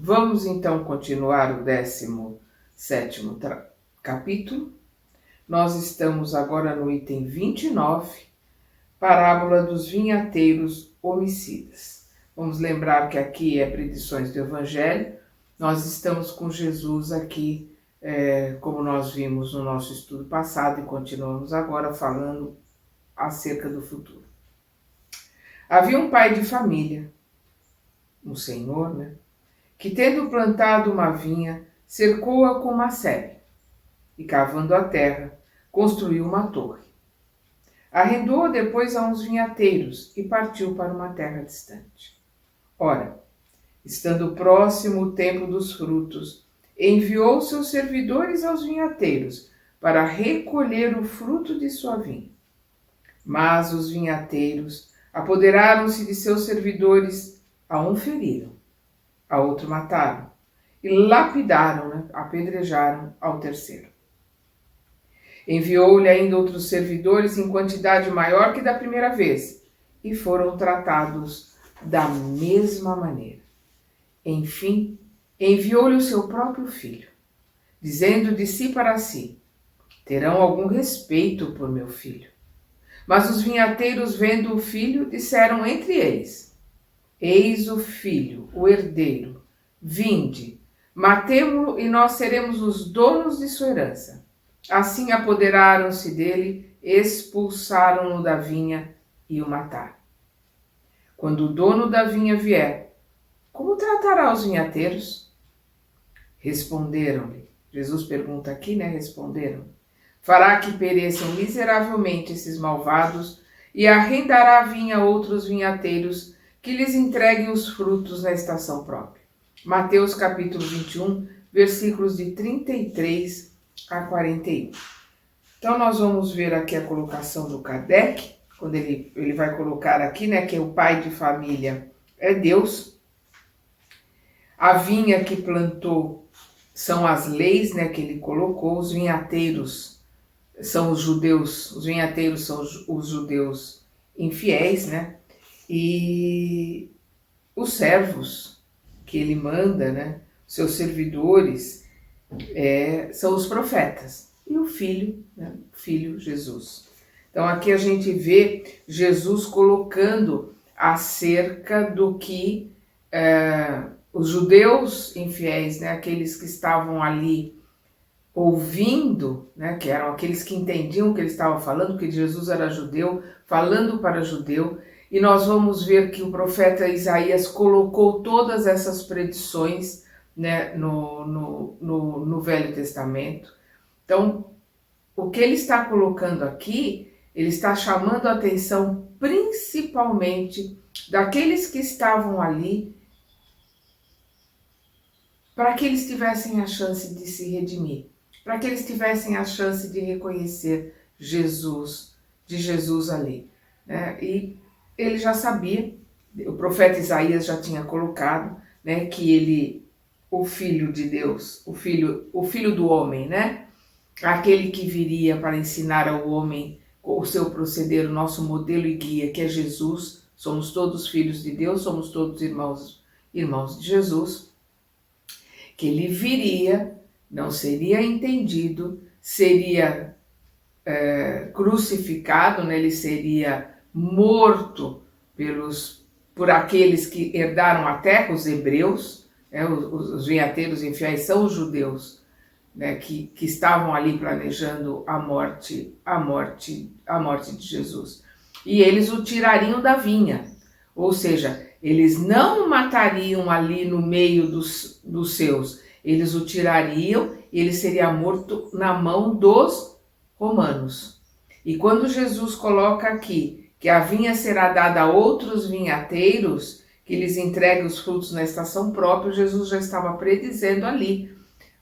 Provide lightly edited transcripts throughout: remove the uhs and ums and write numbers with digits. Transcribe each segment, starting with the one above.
Vamos então continuar o 17º capítulo. Nós estamos agora no item 29, parábola dos vinhateiros homicidas. Vamos lembrar que aqui é Predições do Evangelho. Nós estamos com Jesus aqui, como nós vimos no nosso estudo passado e continuamos agora falando acerca do futuro. Havia um pai de família, um senhor, que tendo plantado uma vinha, cercou-a com uma sebe e, cavando a terra, construiu uma torre. Arrendou-a depois a uns vinhateiros e partiu para uma terra distante. Ora, estando próximo o tempo dos frutos, enviou seus servidores aos vinhateiros para recolher o fruto de sua vinha. Mas os vinhateiros apoderaram-se de seus servidores, a um feriram, a outro mataram, e lapidaram, apedrejaram ao terceiro. Enviou-lhe ainda outros servidores em quantidade maior que da primeira vez, e foram tratados da mesma maneira. Enfim, enviou-lhe o seu próprio filho, dizendo de si para si: terão algum respeito por meu filho. Mas os vinhateiros, vendo o filho, disseram entre eles: eis o filho, o herdeiro, vinde, matemo-lo e nós seremos os donos de sua herança. Assim apoderaram-se dele, expulsaram-no da vinha e o mataram. Quando o dono da vinha vier, como tratará os vinhateiros? Responderam-lhe. Jesus pergunta aqui, responderam. Fará que pereçam miseravelmente esses malvados e arrendará a vinha a outros vinhateiros que lhes entreguem os frutos na estação própria. Mateus capítulo 21, versículos de 33 a 41. Então nós vamos ver aqui a colocação do Kardec, quando ele vai colocar aqui, que o pai de família é Deus. A vinha que plantou são as leis, que ele colocou. Os vinhateiros são os judeus, os vinhateiros são os judeus infiéis, E os servos que ele manda, seus servidores, são os profetas. E o filho, o filho Jesus. Então aqui a gente vê Jesus colocando acerca do que os judeus infiéis, aqueles que estavam ali ouvindo, que eram aqueles que entendiam o que ele estava falando, que Jesus era judeu, falando para judeu, e nós vamos ver que o profeta Isaías colocou todas essas predições no Velho Testamento. Então, o que ele está colocando aqui, ele está chamando a atenção principalmente daqueles que estavam ali, para que eles tivessem a chance de se redimir, para que eles tivessem a chance de reconhecer Jesus ali. E ele já sabia, o profeta Isaías já tinha colocado, que ele, o Filho de Deus, o filho do homem, aquele que viria para ensinar ao homem o seu proceder, o nosso modelo e guia, que é Jesus. Somos todos filhos de Deus, somos todos irmãos de Jesus. Que ele viria, não seria entendido, seria crucificado, ele seria morto por aqueles que herdaram a terra, os hebreus, os vinhateiros infiéis são os judeus, que estavam ali planejando a morte de Jesus. E eles o tirariam da vinha, ou seja, eles não o matariam ali no meio dos seus, eles o tirariam e ele seria morto na mão dos romanos. E quando Jesus coloca aqui que a vinha será dada a outros vinhateiros, que lhes entreguem os frutos na estação própria, Jesus já estava predizendo ali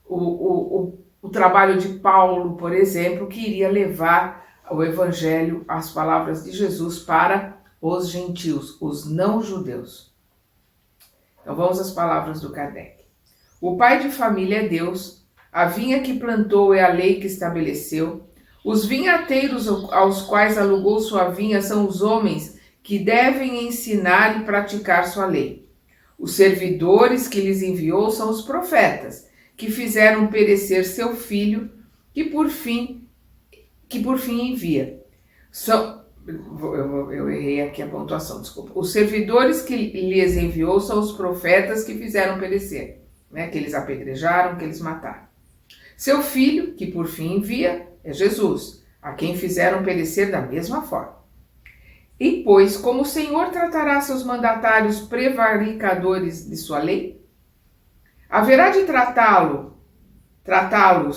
o trabalho de Paulo, por exemplo, que iria levar o evangelho, as palavras de Jesus para os gentios, os não-judeus. Então vamos às palavras do Kardec. O pai de família é Deus, a vinha que plantou é a lei que estabeleceu, os vinhateiros aos quais alugou sua vinha são os homens que devem ensinar e praticar sua lei. Os servidores que lhes enviou são os profetas, que fizeram perecer seu filho, que por fim envia. Eu errei aqui a pontuação, desculpa. Os servidores que lhes enviou são os profetas que fizeram perecer, né? Que eles apedrejaram, que eles mataram. Seu filho, que por fim envia, é Jesus, a quem fizeram perecer da mesma forma. E, pois, como o Senhor tratará seus mandatários prevaricadores de sua lei? Haverá de tratá-los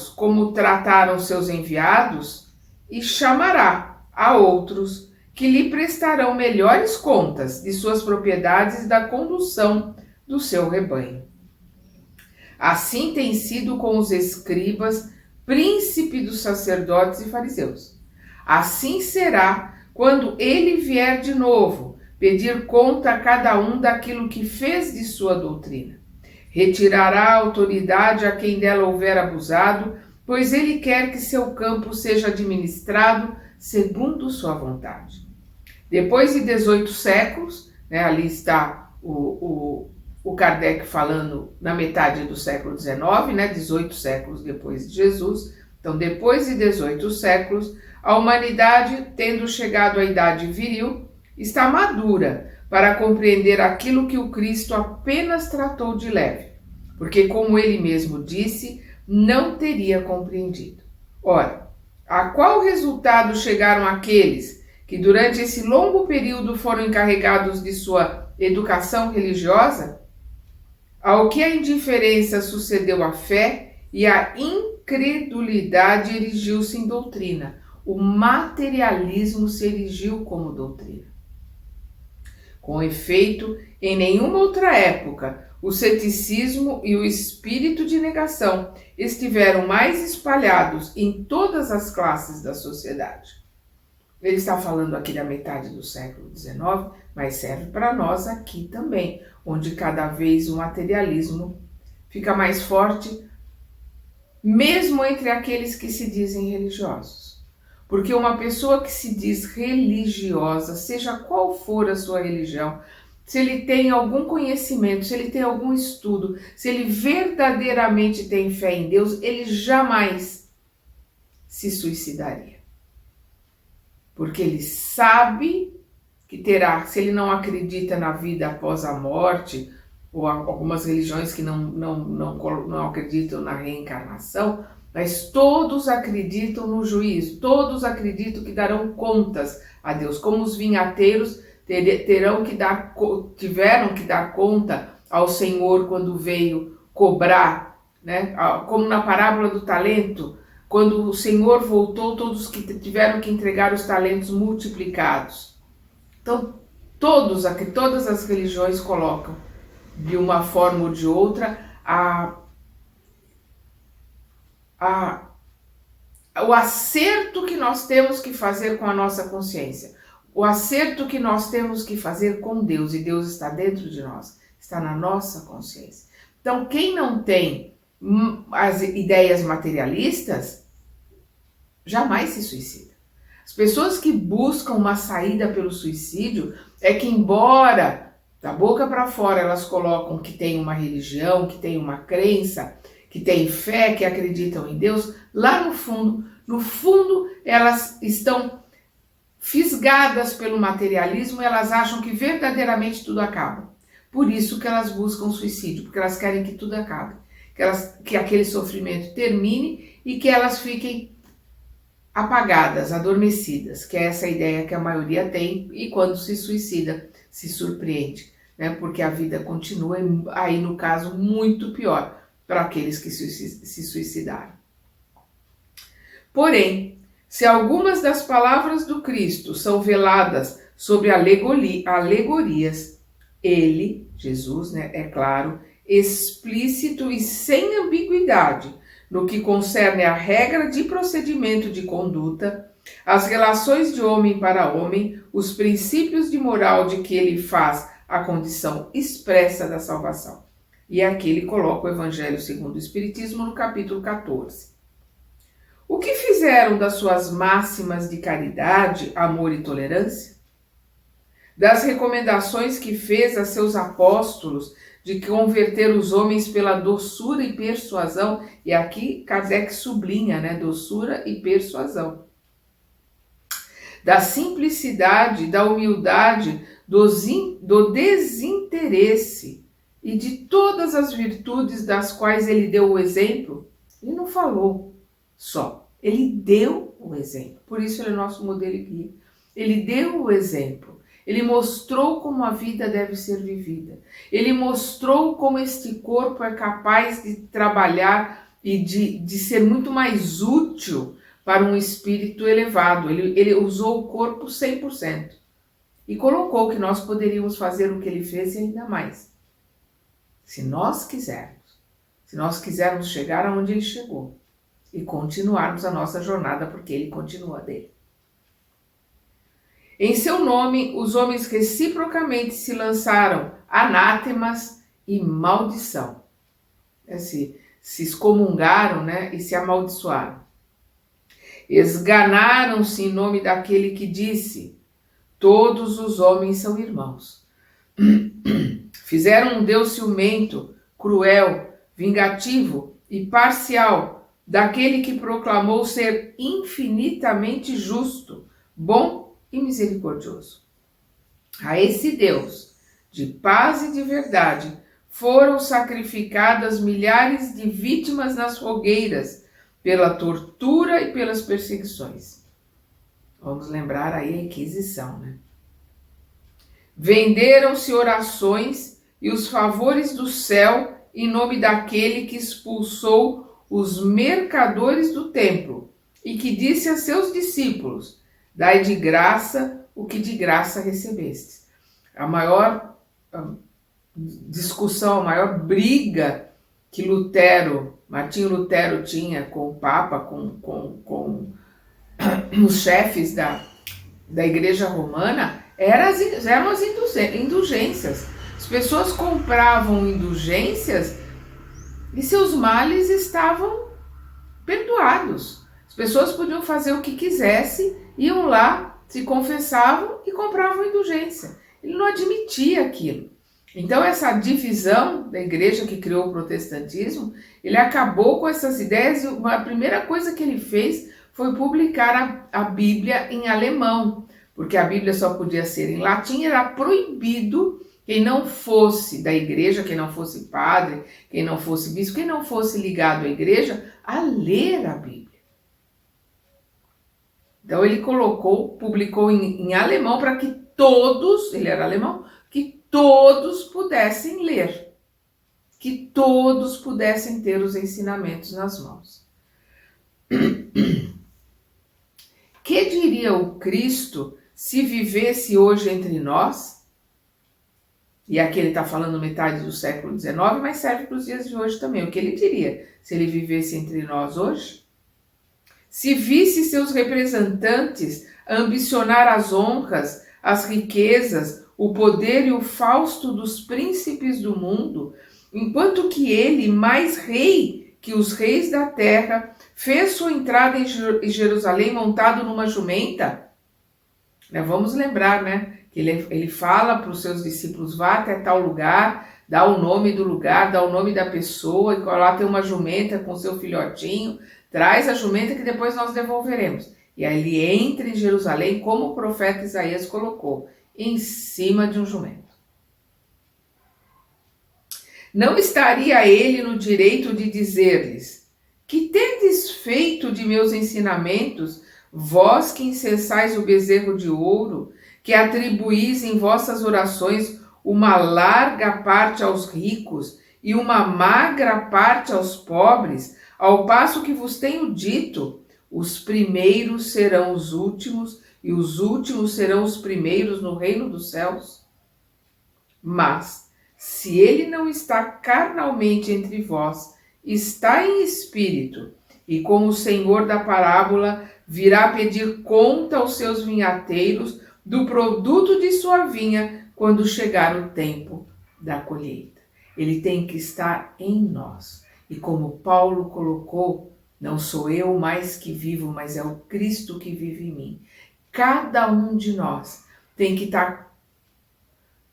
como trataram seus enviados, e chamará a outros que lhe prestarão melhores contas de suas propriedades e da condução do seu rebanho. Assim tem sido com os escribas, príncipe dos sacerdotes e fariseus. Assim será quando ele vier de novo, pedir conta a cada um daquilo que fez de sua doutrina. Retirará a autoridade a quem dela houver abusado, pois ele quer que seu campo seja administrado segundo sua vontade. Depois de 18 séculos, né, ali está o Kardec falando na metade do século XIX, né, 18 séculos depois de Jesus. Então, depois de 18 séculos, a humanidade, tendo chegado à idade viril, está madura para compreender aquilo que o Cristo apenas tratou de leve, porque, como ele mesmo disse, não teria compreendido. Ora, a qual resultado chegaram aqueles que durante esse longo período foram encarregados de sua educação religiosa? Ao que a indiferença sucedeu à fé e a incredulidade erigiu-se em doutrina. O materialismo se erigiu como doutrina. Com efeito, em nenhuma outra época, o ceticismo e o espírito de negação estiveram mais espalhados em todas as classes da sociedade. Ele está falando aqui da metade do século XIX, mas serve para nós aqui também, onde cada vez o materialismo fica mais forte, mesmo entre aqueles que se dizem religiosos. Porque uma pessoa que se diz religiosa, seja qual for a sua religião, se ele tem algum conhecimento, se ele tem algum estudo, se ele verdadeiramente tem fé em Deus, ele jamais se suicidaria. Porque ele sabe que terá, se ele não acredita na vida após a morte, ou algumas religiões que não acreditam na reencarnação, mas todos acreditam no juízo, todos acreditam que darão contas a Deus, como os vinhateiros tiveram que dar conta ao Senhor quando veio cobrar, né? Como na parábola do talento, quando o Senhor voltou, todos que tiveram que entregar os talentos multiplicados. Então, todas as religiões colocam, de uma forma ou de outra, o acerto que nós temos que fazer com a nossa consciência. O acerto que nós temos que fazer com Deus, e Deus está dentro de nós, está na nossa consciência. Então, quem não tem as ideias materialistas, jamais se suicida. As pessoas que buscam uma saída pelo suicídio é que, embora da boca para fora elas colocam que tem uma religião, que tem uma crença, que tem fé, que acreditam em Deus, lá no fundo elas estão fisgadas pelo materialismo, elas acham que verdadeiramente tudo acaba. Por isso que elas buscam suicídio, porque elas querem que tudo acabe, que aquele sofrimento termine e que elas fiquem apagadas, adormecidas, que é essa ideia que a maioria tem, e quando se suicida, se surpreende, né? Porque a vida continua, aí no caso muito pior para aqueles que se suicidaram. Porém, se algumas das palavras do Cristo são veladas sobre alegorias, ele, Jesus, né, é claro, explícito e sem ambiguidade no que concerne à regra de procedimento de conduta, as relações de homem para homem, os princípios de moral de que ele faz a condição expressa da salvação. E aqui ele coloca o Evangelho segundo o Espiritismo no capítulo 14. O que fizeram das suas máximas de caridade, amor e tolerância? Das recomendações que fez a seus apóstolos de converter os homens pela doçura e persuasão, e aqui Kardec sublinha, né, doçura e persuasão, da simplicidade, da humildade, do desinteresse e de todas as virtudes das quais ele deu o exemplo. Ele não falou só, ele deu o exemplo. Por isso ele é nosso modelo e guia. Ele deu o exemplo. Ele mostrou como a vida deve ser vivida. Ele mostrou como este corpo é capaz de trabalhar e de ser muito mais útil para um espírito elevado. Ele usou o corpo 100%. E colocou que nós poderíamos fazer o que ele fez e ainda mais. Se nós quisermos chegar aonde ele chegou e continuarmos a nossa jornada, porque ele continua dele. Em seu nome, os homens reciprocamente se lançaram anátemas e maldição. Se excomungaram, né, e se amaldiçoaram. Esganaram-se em nome daquele que disse: todos os homens são irmãos. Fizeram um Deus ciumento, cruel, vingativo e parcial, daquele que proclamou ser infinitamente justo, bom e misericordioso. A esse Deus, de paz e de verdade, foram sacrificadas milhares de vítimas nas fogueiras, pela tortura e pelas perseguições. Vamos lembrar aí a Inquisição, né? Venderam-se orações e os favores do céu em nome daquele que expulsou os mercadores do templo e que disse a seus discípulos: dai de graça o que de graça recebestes. A maior discussão, a maior briga que Martinho Lutero tinha com o Papa, com os chefes da Igreja Romana, eram as indulgências. As pessoas compravam indulgências e seus males estavam perdoados. As pessoas podiam fazer o que quisessem, iam lá, se confessavam e compravam indulgência. Ele não admitia aquilo. Então essa divisão da igreja que criou o protestantismo, ele acabou com essas ideias e a primeira coisa que ele fez foi publicar a Bíblia em alemão, porque a Bíblia só podia ser em latim, era proibido quem não fosse da igreja, quem não fosse padre, quem não fosse bispo, quem não fosse ligado à igreja, a ler a Bíblia. Então ele publicou em alemão para que todos, ele era alemão, que todos pudessem ler, que todos pudessem ter os ensinamentos nas mãos. Que diria o Cristo se vivesse hoje entre nós? E aqui ele está falando metade do século XIX, mas serve para os dias de hoje também. O que ele diria se ele vivesse entre nós hoje? Se visse seus representantes ambicionar as honras, as riquezas, o poder e o fausto dos príncipes do mundo, enquanto que ele, mais rei que os reis da terra, fez sua entrada em Jerusalém montado numa jumenta. Vamos lembrar, né? Que ele fala para os seus discípulos: vá até tal lugar, dá o nome do lugar, dá o nome da pessoa, e lá tem uma jumenta com seu filhotinho, traz a jumenta que depois nós devolveremos. E aí ele entra em Jerusalém, como o profeta Isaías colocou, em cima de um jumento. Não estaria ele no direito de dizer-lhes: que tendes feito de meus ensinamentos, vós que incessais o bezerro de ouro, que atribuís em vossas orações uma larga parte aos ricos e uma magra parte aos pobres, ao passo que vos tenho dito: os primeiros serão os últimos e os últimos serão os primeiros no reino dos céus? Mas, se ele não está carnalmente entre vós, está em espírito, e com o Senhor da parábola virá pedir conta aos seus vinhateiros do produto de sua vinha quando chegar o tempo da colheita. Ele tem que estar em nós. E como Paulo colocou, não sou eu mais que vivo, mas é o Cristo que vive em mim. Cada um de nós tem que estar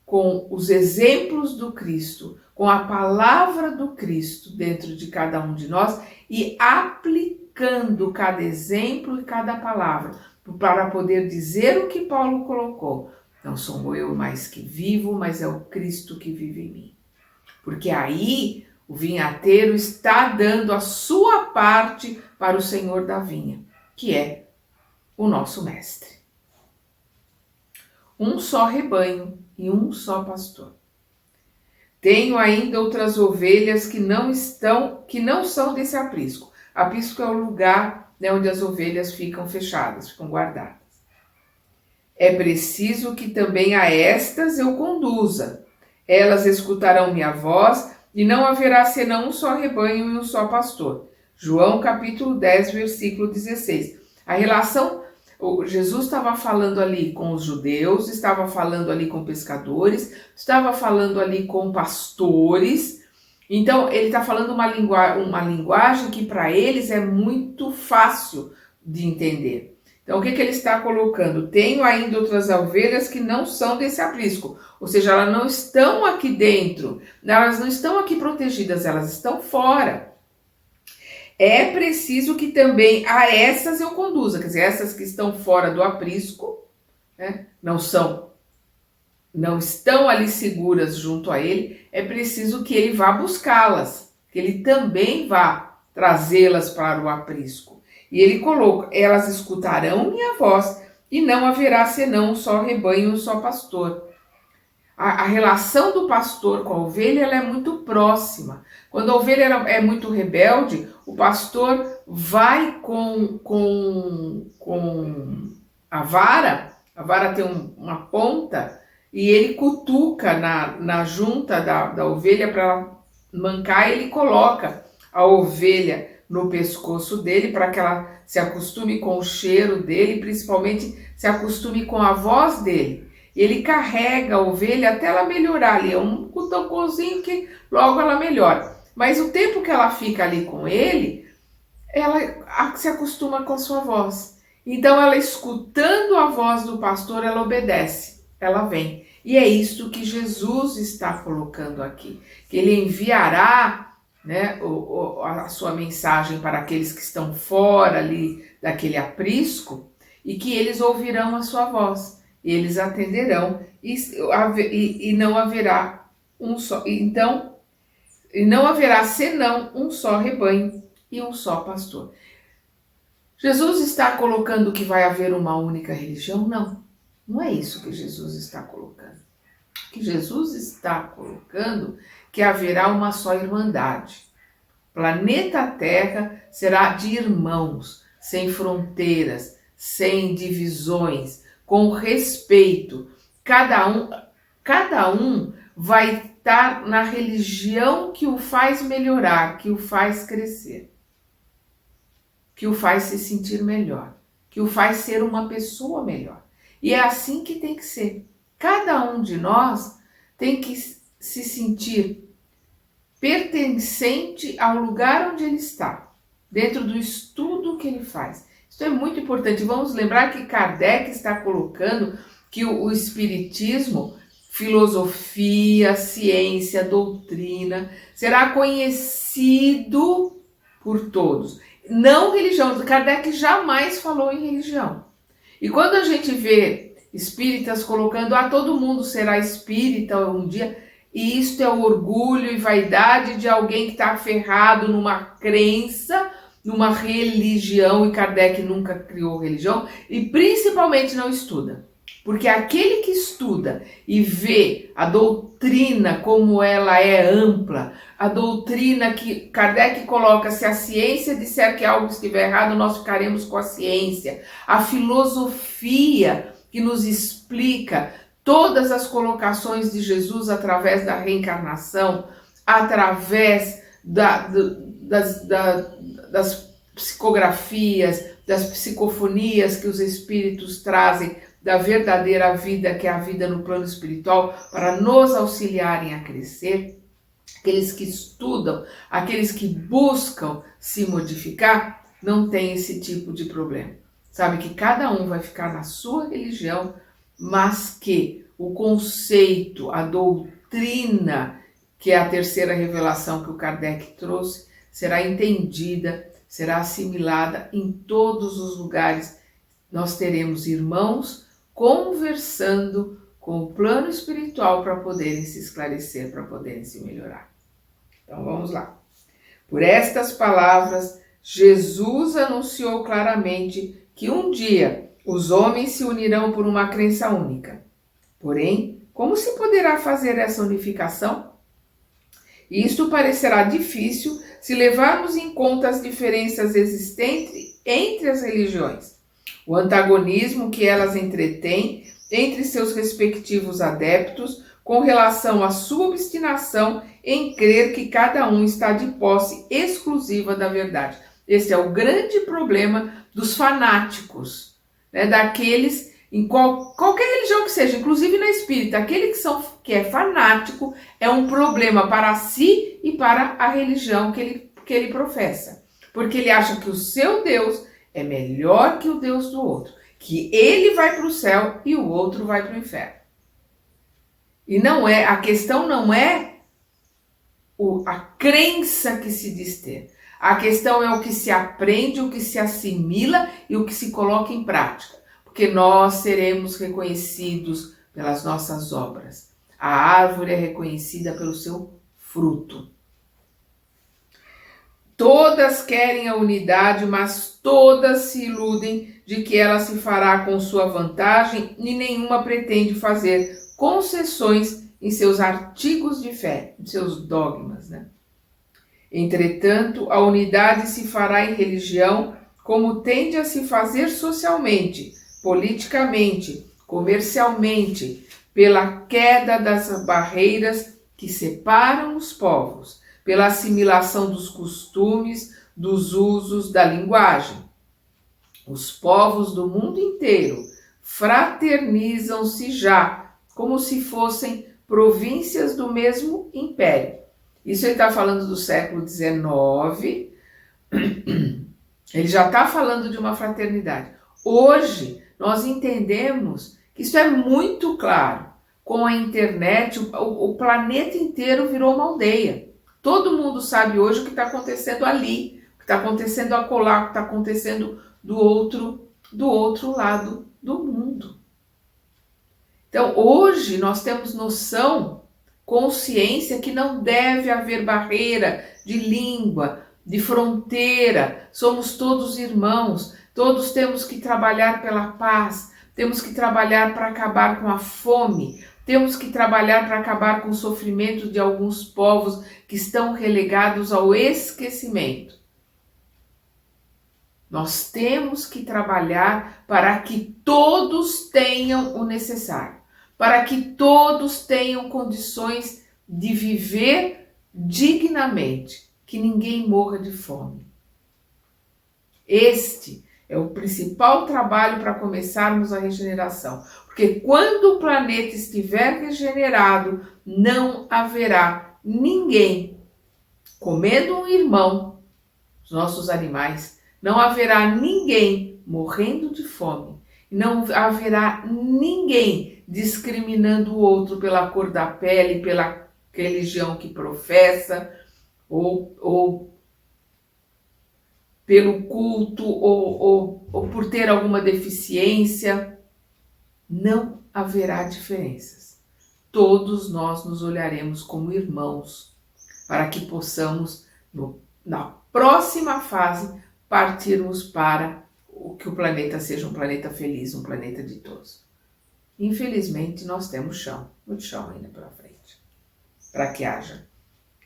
com os exemplos do Cristo, com a palavra do Cristo dentro de cada um de nós e aplicando cada exemplo e cada palavra para poder dizer o que Paulo colocou. Não sou eu mais que vivo, mas é o Cristo que vive em mim. Porque aí o vinhateiro está dando a sua parte para o Senhor da vinha, que é o nosso mestre. Um só rebanho e um só pastor. Tenho ainda outras ovelhas que não são desse aprisco. Aprisco é o lugar, né, onde as ovelhas ficam fechadas, ficam guardadas. É preciso que também a estas eu conduza. Elas escutarão minha voz e não haverá senão um só rebanho e um só pastor. João capítulo 10, versículo 16. A relação, Jesus estava falando ali com os judeus, estava falando ali com pescadores, estava falando ali com pastores. Então ele está falando uma linguagem que para eles é muito fácil de entender. Então, o que ele está colocando? Tenho ainda outras ovelhas que não são desse aprisco. Ou seja, elas não estão aqui dentro, elas não estão aqui protegidas, elas estão fora. É preciso que também a essas eu conduza. Quer dizer, essas que estão fora do aprisco, né, não estão ali seguras junto a ele, é preciso que ele vá buscá-las, que ele também vá trazê-las para o aprisco. E ele coloca, elas escutarão minha voz e não haverá senão um só rebanho e um só pastor. A relação do pastor com a ovelha ela é muito próxima. Quando a ovelha é muito rebelde, o pastor vai com a vara tem uma ponta, e ele cutuca na junta da ovelha para ela mancar, e ele coloca a ovelha no pescoço dele para que ela se acostume com o cheiro dele, principalmente se acostume com a voz dele. Ele carrega a ovelha até ela melhorar ali, é um cutucãozinho que logo ela melhora. Mas o tempo que ela fica ali com ele, ela se acostuma com a sua voz. Então ela escutando a voz do pastor, ela obedece, ela vem. E é isso que Jesus está colocando aqui, que ele enviará, né, a sua mensagem para aqueles que estão fora ali daquele aprisco, e que eles ouvirão a sua voz, e eles atenderão, e não haverá um só, então, e não haverá senão um só rebanho e um só pastor. Jesus está colocando que vai haver uma única religião? Não é isso que Jesus está colocando. O que Jesus está colocando que haverá uma só irmandade. O planeta Terra será de irmãos, sem fronteiras, sem divisões, com respeito. Cada um vai estar na religião que o faz melhorar, que o faz crescer, que o faz se sentir melhor, que o faz ser uma pessoa melhor. E é assim que tem que ser. Cada um de nós tem que se sentir pertencente ao lugar onde ele está, dentro do estudo que ele faz. Isso é muito importante. Vamos lembrar que Kardec está colocando que o espiritismo, filosofia, ciência, doutrina, será conhecido por todos. Não religião. Kardec jamais falou em religião. E quando a gente vê espíritas colocando, todo mundo será espírita um dia, e isto é o orgulho e vaidade de alguém que está aferrado numa crença, numa religião, e Kardec nunca criou religião, e principalmente não estuda. Porque aquele que estuda e vê a doutrina como ela é ampla, a doutrina que Kardec coloca, se a ciência disser que algo estiver errado, nós ficaremos com a ciência. A filosofia que nos explica todas as colocações de Jesus através da reencarnação, através das psicografias, das psicofonias que os espíritos trazem da verdadeira vida, que é a vida no plano espiritual, para nos auxiliarem a crescer. Aqueles que estudam, aqueles que buscam se modificar, não tem esse tipo de problema. Sabe que cada um vai ficar na sua religião, mas que o conceito, a doutrina que é a terceira revelação que o Kardec trouxe, será entendida, será assimilada em todos os lugares. Nós teremos irmãos conversando com o plano espiritual para poderem se esclarecer, para poderem se melhorar. Então vamos lá. Por estas palavras, Jesus anunciou claramente que um dia os homens se unirão por uma crença única. Porém, como se poderá fazer essa unificação? Isto parecerá difícil se levarmos em conta as diferenças existentes entre as religiões, o antagonismo que elas entretêm entre seus respectivos adeptos com relação à sua obstinação em crer que cada um está de posse exclusiva da verdade. Esse é o grande problema dos fanáticos, né? Daqueles, em qualquer religião que seja, inclusive na espírita, aquele que é fanático é um problema para si e para a religião que ele professa. Porque ele acha que o seu Deus é melhor que o Deus do outro, que ele vai para o céu e o outro vai para o inferno. E a questão não é a crença que se diz ter. A questão é o que se aprende, o que se assimila e o que se coloca em prática. Porque nós seremos reconhecidos pelas nossas obras. A árvore é reconhecida pelo seu fruto. Todas querem a unidade, mas todas se iludem de que ela se fará com sua vantagem e nenhuma pretende fazer concessões em seus artigos de fé, em seus dogmas, né? Entretanto, a unidade se fará em religião como tende a se fazer socialmente, politicamente, comercialmente, pela queda das barreiras que separam os povos, pela assimilação dos costumes, dos usos, da linguagem. Os povos do mundo inteiro fraternizam-se já, como se fossem províncias do mesmo império. Isso ele está falando do século XIX, ele já está falando de uma fraternidade. Hoje, nós entendemos que isso é muito claro. Com a internet, o planeta inteiro virou uma aldeia. Todo mundo sabe hoje o que está acontecendo ali, o que está acontecendo acolá, o que está acontecendo do outro lado do mundo. Então, hoje nós temos noção, consciência que não deve haver barreira de língua, de fronteira. Somos todos irmãos, todos temos que trabalhar pela paz, temos que trabalhar para acabar com a fome, temos que trabalhar para acabar com o sofrimento de alguns povos que estão relegados ao esquecimento. Nós temos que trabalhar para que todos tenham o necessário, para que todos tenham condições de viver dignamente, que ninguém morra de fome. Este é o principal trabalho para começarmos a regeneração, porque quando o planeta estiver regenerado, não haverá ninguém comendo um irmão, os nossos animais, não haverá ninguém morrendo de fome, não haverá ninguém discriminando o outro pela cor da pele, pela religião que professa, ou pelo culto, ou por ter alguma deficiência. Não haverá diferenças. Todos nós nos olharemos como irmãos, para que possamos, na próxima fase, partirmos para que o planeta seja um planeta feliz, um planeta de todos. Infelizmente, nós temos chão, muito chão ainda pela frente, para que haja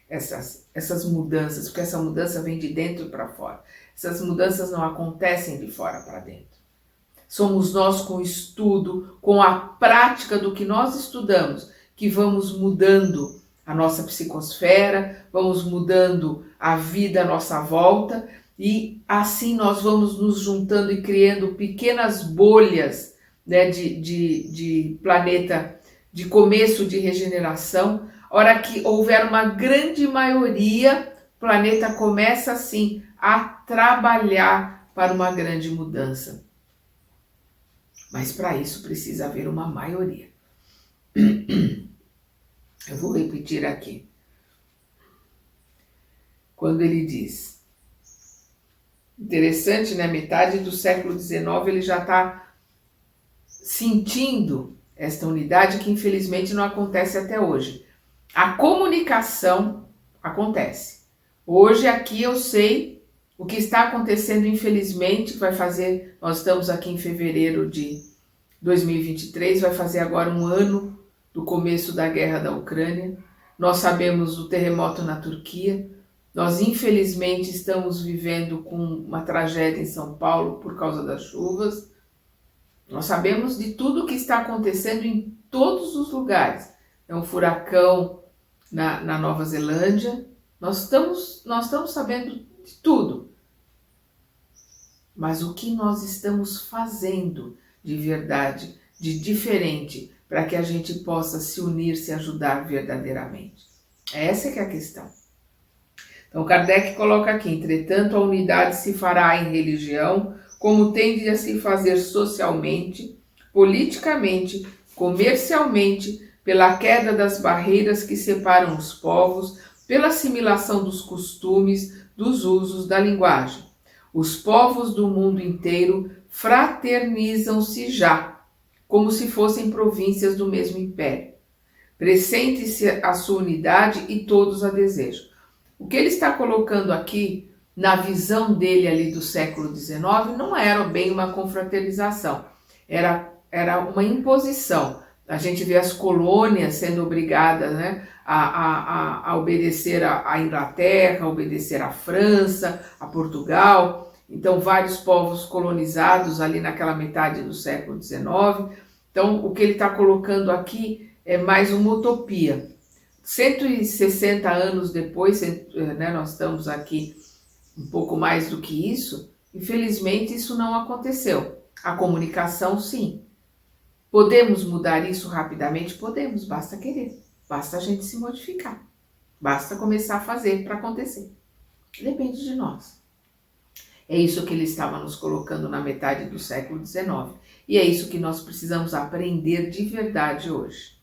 essas mudanças, porque essa mudança vem de dentro para fora. Essas mudanças não acontecem de fora para dentro. Somos nós, com o estudo, com a prática do que nós estudamos, que vamos mudando a nossa psicosfera, vamos mudando a vida à nossa volta, e assim nós vamos nos juntando e criando pequenas bolhas, né, de planeta, de começo de regeneração. A hora que houver uma grande maioria, o planeta começa assim a trabalhar para uma grande mudança. Mas para isso precisa haver uma maioria. Eu vou repetir aqui. quando ele diz. Interessante, né? Metade do século XIX ele já está sentindo esta unidade que infelizmente não acontece até hoje. A comunicação acontece. Hoje aqui eu sei o que está acontecendo, infelizmente, nós estamos aqui em fevereiro de 2023, vai fazer agora um ano do começo da guerra da Ucrânia. Nós sabemos do terremoto na Turquia. Nós, infelizmente, estamos vivendo com uma tragédia em São Paulo por causa das chuvas. Nós sabemos de tudo o que está acontecendo em todos os lugares. É um furacão na Nova Zelândia. Nós estamos sabendo de tudo. Mas o que nós estamos fazendo de verdade, de diferente, para que a gente possa se unir, se ajudar verdadeiramente? Essa que é a questão. Então Kardec coloca aqui: entretanto, a unidade se fará em religião, como tende a se fazer socialmente, politicamente, comercialmente, pela queda das barreiras que separam os povos, pela assimilação dos costumes, dos usos, da linguagem. Os povos do mundo inteiro fraternizam-se já, como se fossem províncias do mesmo império. Pressente-se a sua unidade e todos a desejam. O que ele está colocando aqui, na visão dele ali do século XIX, não era bem uma confraternização, era uma imposição. A gente vê as colônias sendo obrigadas, né, a obedecer à Inglaterra, a obedecer à França, a Portugal. Então, vários povos colonizados ali naquela metade do século XIX. Então, o que ele está colocando aqui é mais uma utopia. 160 anos depois, né, nós estamos aqui um pouco mais do que isso, infelizmente isso não aconteceu. A comunicação, sim. Podemos mudar isso rapidamente? Podemos, basta querer, basta a gente se modificar, basta começar a fazer para acontecer. Depende de nós. É isso que ele estava nos colocando na metade do século XIX. E é isso que nós precisamos aprender de verdade hoje.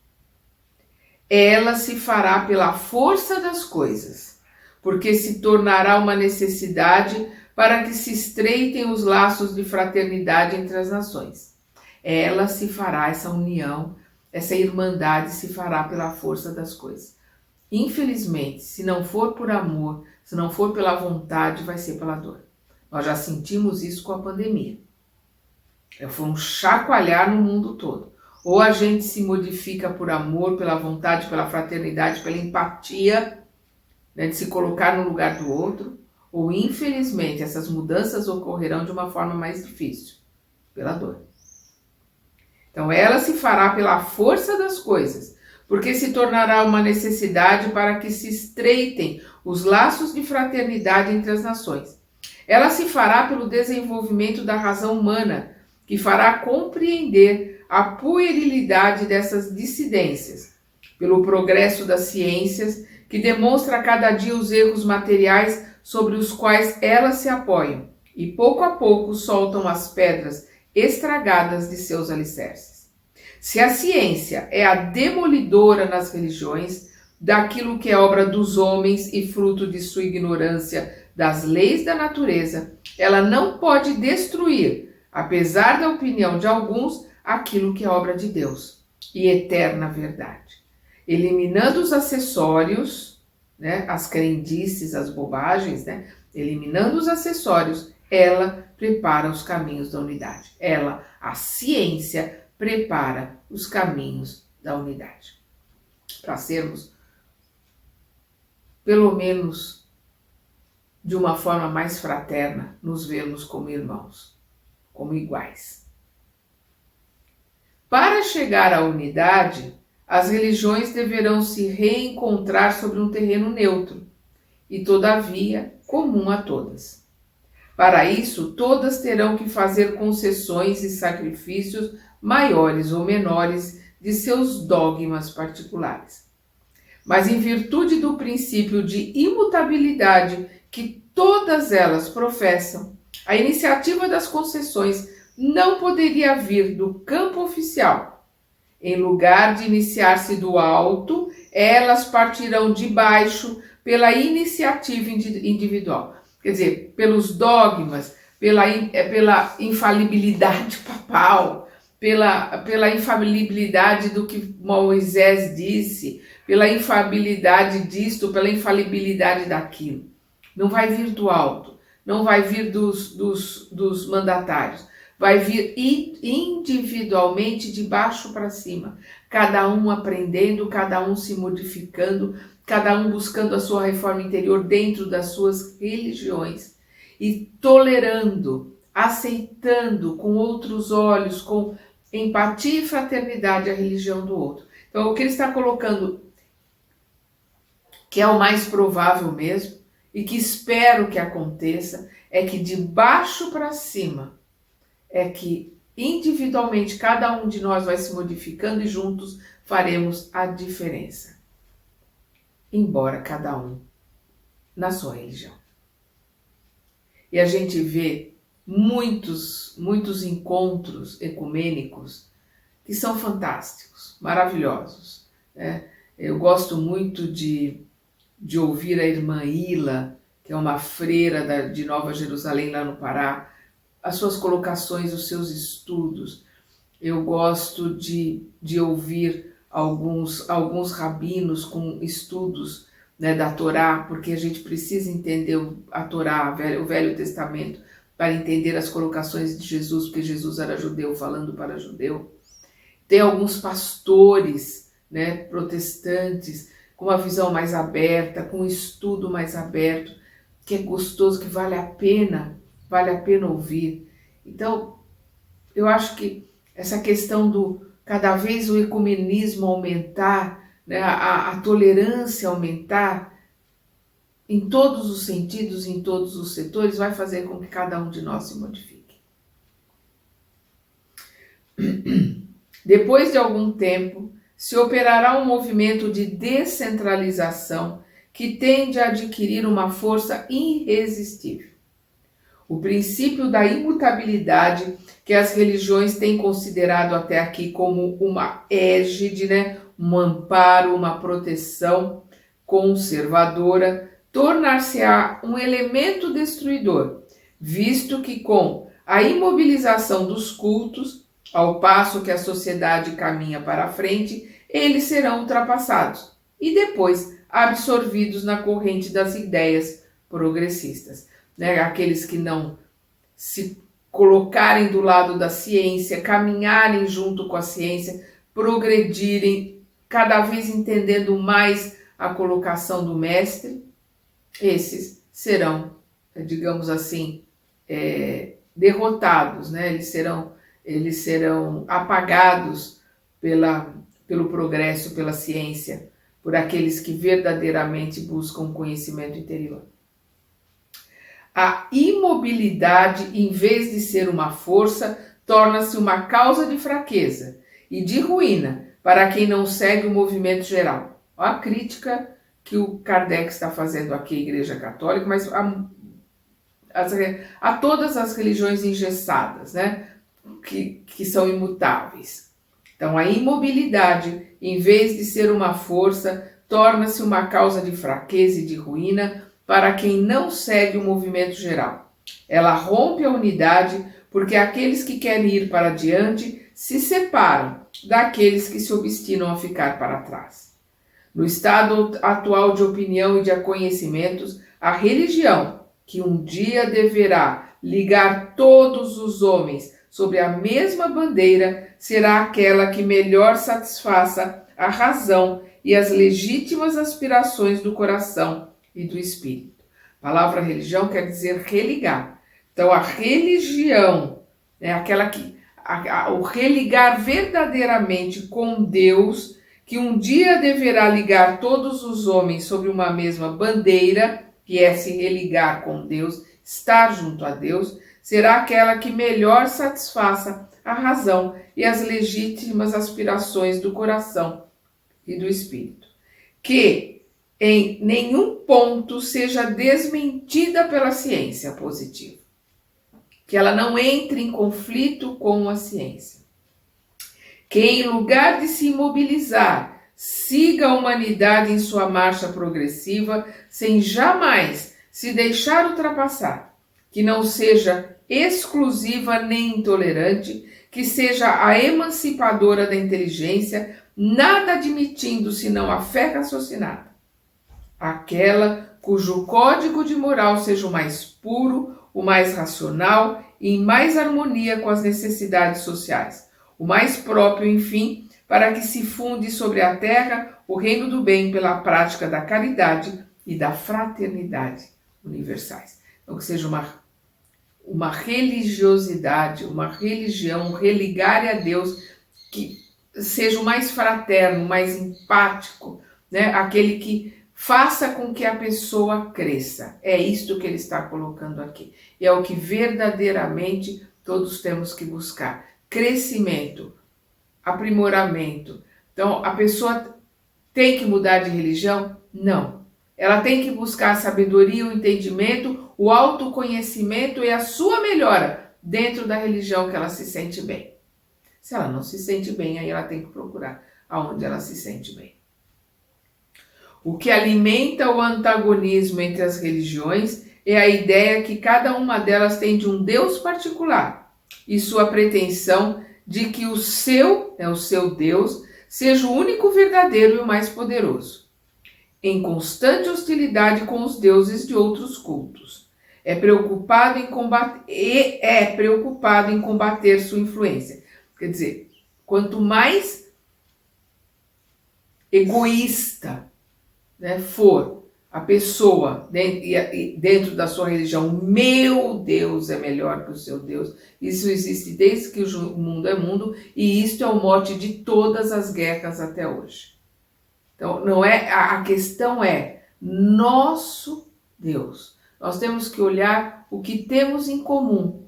Ela se fará pela força das coisas, porque se tornará uma necessidade para que se estreitem os laços de fraternidade entre as nações. Ela se fará, essa união, essa irmandade se fará pela força das coisas. Infelizmente, se não for por amor, se não for pela vontade, vai ser pela dor. Nós já sentimos isso com a pandemia. Foi um chacoalhar no mundo todo. Ou a gente se modifica por amor, pela vontade, pela fraternidade, pela empatia, né, de se colocar no lugar do outro, ou infelizmente essas mudanças ocorrerão de uma forma mais difícil, pela dor. Então ela se fará pela força das coisas, porque se tornará uma necessidade para que se estreitem os laços de fraternidade entre as nações. Ela se fará pelo desenvolvimento da razão humana, que fará compreender a puerilidade dessas dissidências, pelo progresso das ciências, que demonstra a cada dia os erros materiais sobre os quais elas se apoiam, e pouco a pouco soltam as pedras estragadas de seus alicerces. Se a ciência é a demolidora nas religiões, daquilo que é obra dos homens e fruto de sua ignorância das leis da natureza, ela não pode destruir, apesar da opinião de alguns, aquilo que é obra de Deus e eterna verdade. Eliminando os acessórios, né, as crendices, as bobagens, né, eliminando os acessórios, ela prepara os caminhos da unidade. Ela, a ciência, prepara os caminhos da unidade. Para sermos, pelo menos, de uma forma mais fraterna, nos vermos como irmãos, como iguais. Para chegar à unidade, as religiões deverão se reencontrar sobre um terreno neutro e, todavia, comum a todas. Para isso, todas terão que fazer concessões e sacrifícios maiores ou menores de seus dogmas particulares. Mas em virtude do princípio de imutabilidade que todas elas professam, a iniciativa das concessões não poderia vir do campo oficial. Em lugar de iniciar-se do alto, elas partirão de baixo pela iniciativa individual. Quer dizer, pelos dogmas, pela infalibilidade papal, pela infalibilidade do que Moisés disse, pela infalibilidade disto, pela infalibilidade daquilo. Não vai vir do alto, não vai vir dos mandatários, vai vir individualmente de baixo para cima, cada um aprendendo, cada um se modificando, cada um buscando a sua reforma interior dentro das suas religiões e tolerando, aceitando com outros olhos, com empatia e fraternidade a religião do outro. Então, o que ele está colocando, que é o mais provável mesmo, e que espero que aconteça, é que de baixo para cima, é que individualmente cada um de nós vai se modificando e juntos faremos a diferença. Embora cada um na sua religião. E a gente vê muitos encontros ecumênicos que são fantásticos, maravilhosos, né? Eu gosto muito de ouvir a irmã Ila, que é uma freira de Nova Jerusalém, lá no Pará, as suas colocações, os seus estudos. Eu gosto de ouvir alguns rabinos com estudos, né, da Torá, porque a gente precisa entender a Torá, o Velho Testamento, para entender as colocações de Jesus, porque Jesus era judeu falando para judeu. Tem alguns pastores, né, protestantes, com uma visão mais aberta, com um estudo mais aberto, que é gostoso, que vale a pena ouvir. Então, eu acho que essa questão do cada vez o ecumenismo aumentar, né, a tolerância aumentar, em todos os sentidos, em todos os setores, vai fazer com que cada um de nós se modifique. Depois de algum tempo, se operará um movimento de descentralização que tende a adquirir uma força irresistível. O princípio da imutabilidade que as religiões têm considerado até aqui como uma égide, né, um amparo, uma proteção conservadora, tornar-se-á um elemento destruidor, visto que com a imobilização dos cultos, ao passo que a sociedade caminha para a frente, eles serão ultrapassados e depois absorvidos na corrente das ideias progressistas, né? Aqueles que não se colocarem do lado da ciência, caminharem junto com a ciência, progredirem, cada vez entendendo mais a colocação do mestre, esses serão, digamos assim, derrotados, né? Eles serão apagados pelo progresso, pela ciência, por aqueles que verdadeiramente buscam conhecimento interior. A imobilidade, em vez de ser uma força, torna-se uma causa de fraqueza e de ruína para quem não segue o movimento geral. Olha a crítica que o Kardec está fazendo aqui à Igreja Católica, mas a todas as religiões engessadas, né? Que são imutáveis. Então, a imobilidade, em vez de ser uma força, torna-se uma causa de fraqueza e de ruína para quem não segue o movimento geral. Ela rompe a unidade porque aqueles que querem ir para diante se separam daqueles que se obstinam a ficar para trás. No estado atual de opinião e de conhecimentos, a religião, que um dia deverá ligar todos os homens sob a mesma bandeira, será aquela que melhor satisfaça a razão e as legítimas aspirações do coração e do espírito. A palavra religião quer dizer religar. Então, a religião é aquela que o religar verdadeiramente com Deus, que um dia deverá ligar todos os homens sob uma mesma bandeira, que é se religar com Deus, estar junto a Deus, será aquela que melhor satisfaça a razão e as legítimas aspirações do coração e do espírito. Que em nenhum ponto seja desmentida pela ciência positiva. Que ela não entre em conflito com a ciência. Que em lugar de se imobilizar siga a humanidade em sua marcha progressiva, sem jamais se deixar ultrapassar, que não seja exclusiva nem intolerante, que seja a emancipadora da inteligência, nada admitindo senão a fé raciocinada, aquela cujo código de moral seja o mais puro, o mais racional e em mais harmonia com as necessidades sociais, o mais próprio, enfim, para que se funde sobre a terra o reino do bem pela prática da caridade e da fraternidade universais. Então, que seja uma religiosidade, uma religião, um religar a Deus que seja o mais fraterno, o mais empático, né? Aquele que faça com que a pessoa cresça. É isto que ele está colocando aqui. E é o que verdadeiramente todos temos que buscar. Crescimento, aprimoramento. Então, a pessoa tem que mudar de religião? Não. Ela tem que buscar a sabedoria, o entendimento, o autoconhecimento e a sua melhora dentro da religião que ela se sente bem. Se ela não se sente bem, aí ela tem que procurar aonde ela se sente bem. O que alimenta o antagonismo entre as religiões é a ideia que cada uma delas tem de um Deus particular e sua pretensão de que o seu Deus, seja o único verdadeiro e o mais poderoso, em constante hostilidade com os deuses de outros cultos. É preocupado em combater sua influência. Quer dizer, quanto mais egoísta, né, for a pessoa dentro da sua religião, meu Deus é melhor que o seu Deus. Isso existe desde que o mundo é mundo e isto é o mote de todas as guerras até hoje. Então, não é a questão é nosso Deus. Nós temos que olhar o que temos em comum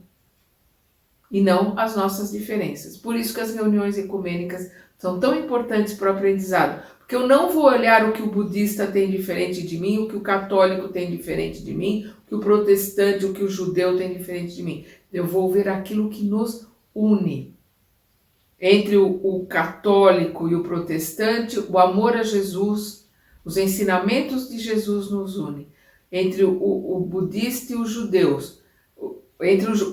e não as nossas diferenças. Por isso que as reuniões ecumênicas são tão importantes para o aprendizado. Porque eu não vou olhar o que o budista tem diferente de mim, o que o católico tem diferente de mim, o que o protestante, o que o judeu tem diferente de mim. Eu vou ver aquilo que nos une. Entre o católico e o protestante, o amor a Jesus, os ensinamentos de Jesus nos une. Entre o budista e os judeus,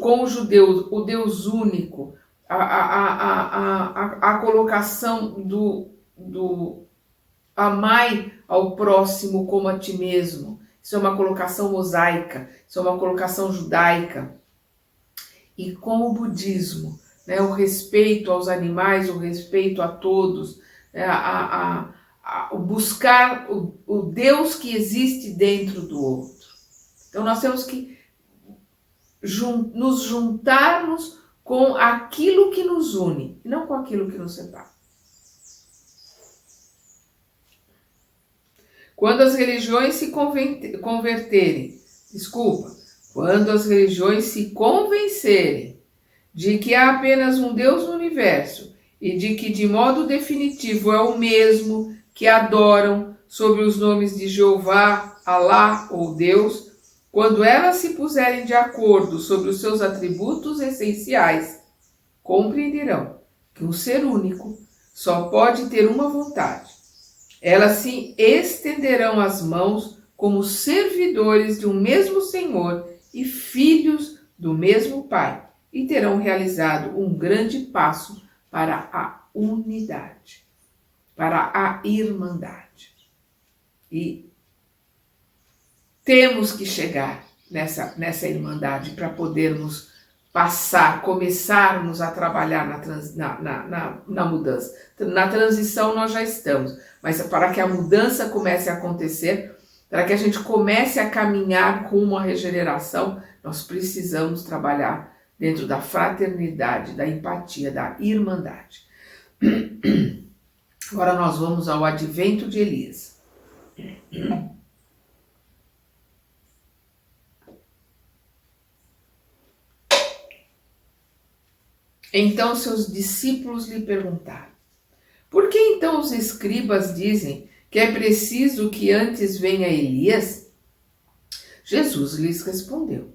com os judeus, o Deus único, a colocação do amai ao próximo como a ti mesmo. Isso é uma colocação mosaica, isso é uma colocação judaica. E com o budismo, né, o respeito aos animais, o respeito a todos, né, o buscar o Deus que existe dentro do outro. Então nós temos que nos juntarmos com aquilo que nos une, e não com aquilo que nos separa. Quando as religiões se convencerem de que há apenas um Deus no universo e de que de modo definitivo é o mesmo que adoram sob os nomes de Jeová, Alá ou Deus, quando elas se puserem de acordo sobre os seus atributos essenciais, compreenderão que um ser único só pode ter uma vontade. Elas se estenderão as mãos como servidores de um mesmo Senhor e filhos do mesmo Pai, e terão realizado um grande passo para a unidade, para a irmandade. E temos que chegar nessa irmandade para podermos começarmos a trabalhar na mudança. Na transição nós já estamos, mas para que a mudança comece a acontecer, para que a gente comece a caminhar rumo à regeneração, nós precisamos trabalhar dentro da fraternidade, da empatia, da irmandade. Agora nós vamos ao advento de Elias. Então seus discípulos lhe perguntaram: por que então os escribas dizem que é preciso que antes venha Elias? Jesus lhes respondeu: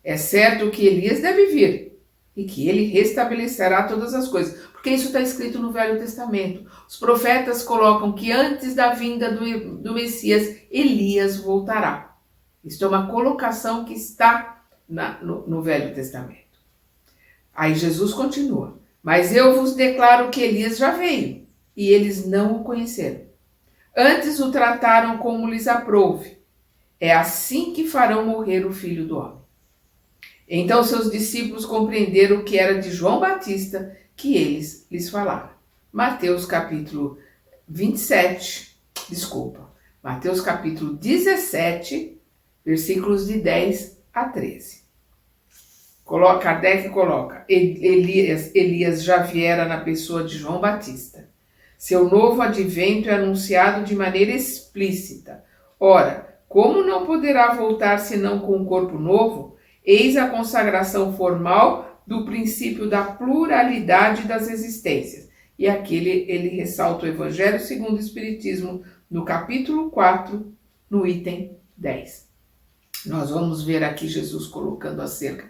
é certo que Elias deve vir e que ele restabelecerá todas as coisas. Porque isso está escrito no Velho Testamento. Os profetas colocam que antes da vinda do Messias, Elias voltará. Isso é uma colocação que está no Velho Testamento. Aí Jesus continua. Mas eu vos declaro que Elias já veio, e eles não o conheceram. Antes o trataram como lhes aprouve. É assim que farão morrer o Filho do Homem. Então seus discípulos compreenderam que era de João Batista que eles lhes falaram. Mateus capítulo 17, versículos de 10 a 13. Kardec coloca, Elias já viera na pessoa de João Batista. Seu novo advento é anunciado de maneira explícita. Ora, como não poderá voltar senão com um corpo novo? Eis a consagração formal do princípio da pluralidade das existências. E aqui ele ressalta o Evangelho segundo o Espiritismo, no capítulo 4, no item 10. Nós vamos ver aqui Jesus colocando acerca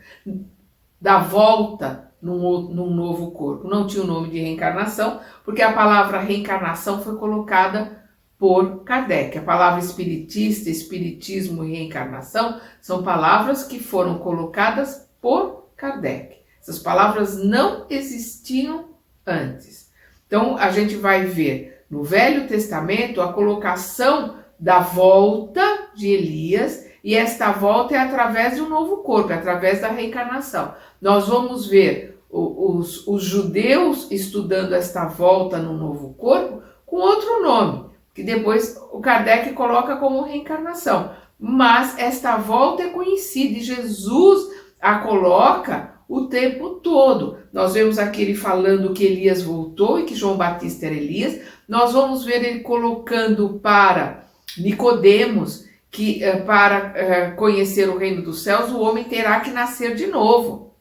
da volta num novo corpo. Não tinha o nome de reencarnação, porque a palavra reencarnação foi colocada por Kardec. A palavra espiritista, espiritismo e reencarnação são palavras que foram colocadas por Kardec. Essas palavras não existiam antes. Então, a gente vai ver no Velho Testamento a colocação da volta de Elias, e esta volta é através de um novo corpo, é através da reencarnação. Nós vamos ver os judeus estudando esta volta no novo corpo com outro nome, que depois o Kardec coloca como reencarnação. Mas esta volta é conhecida e Jesus a coloca o tempo todo. Nós vemos aqui ele falando que Elias voltou e que João Batista era Elias. Nós vamos ver ele colocando para Nicodemos que para conhecer o reino dos céus, o homem terá que nascer de novo.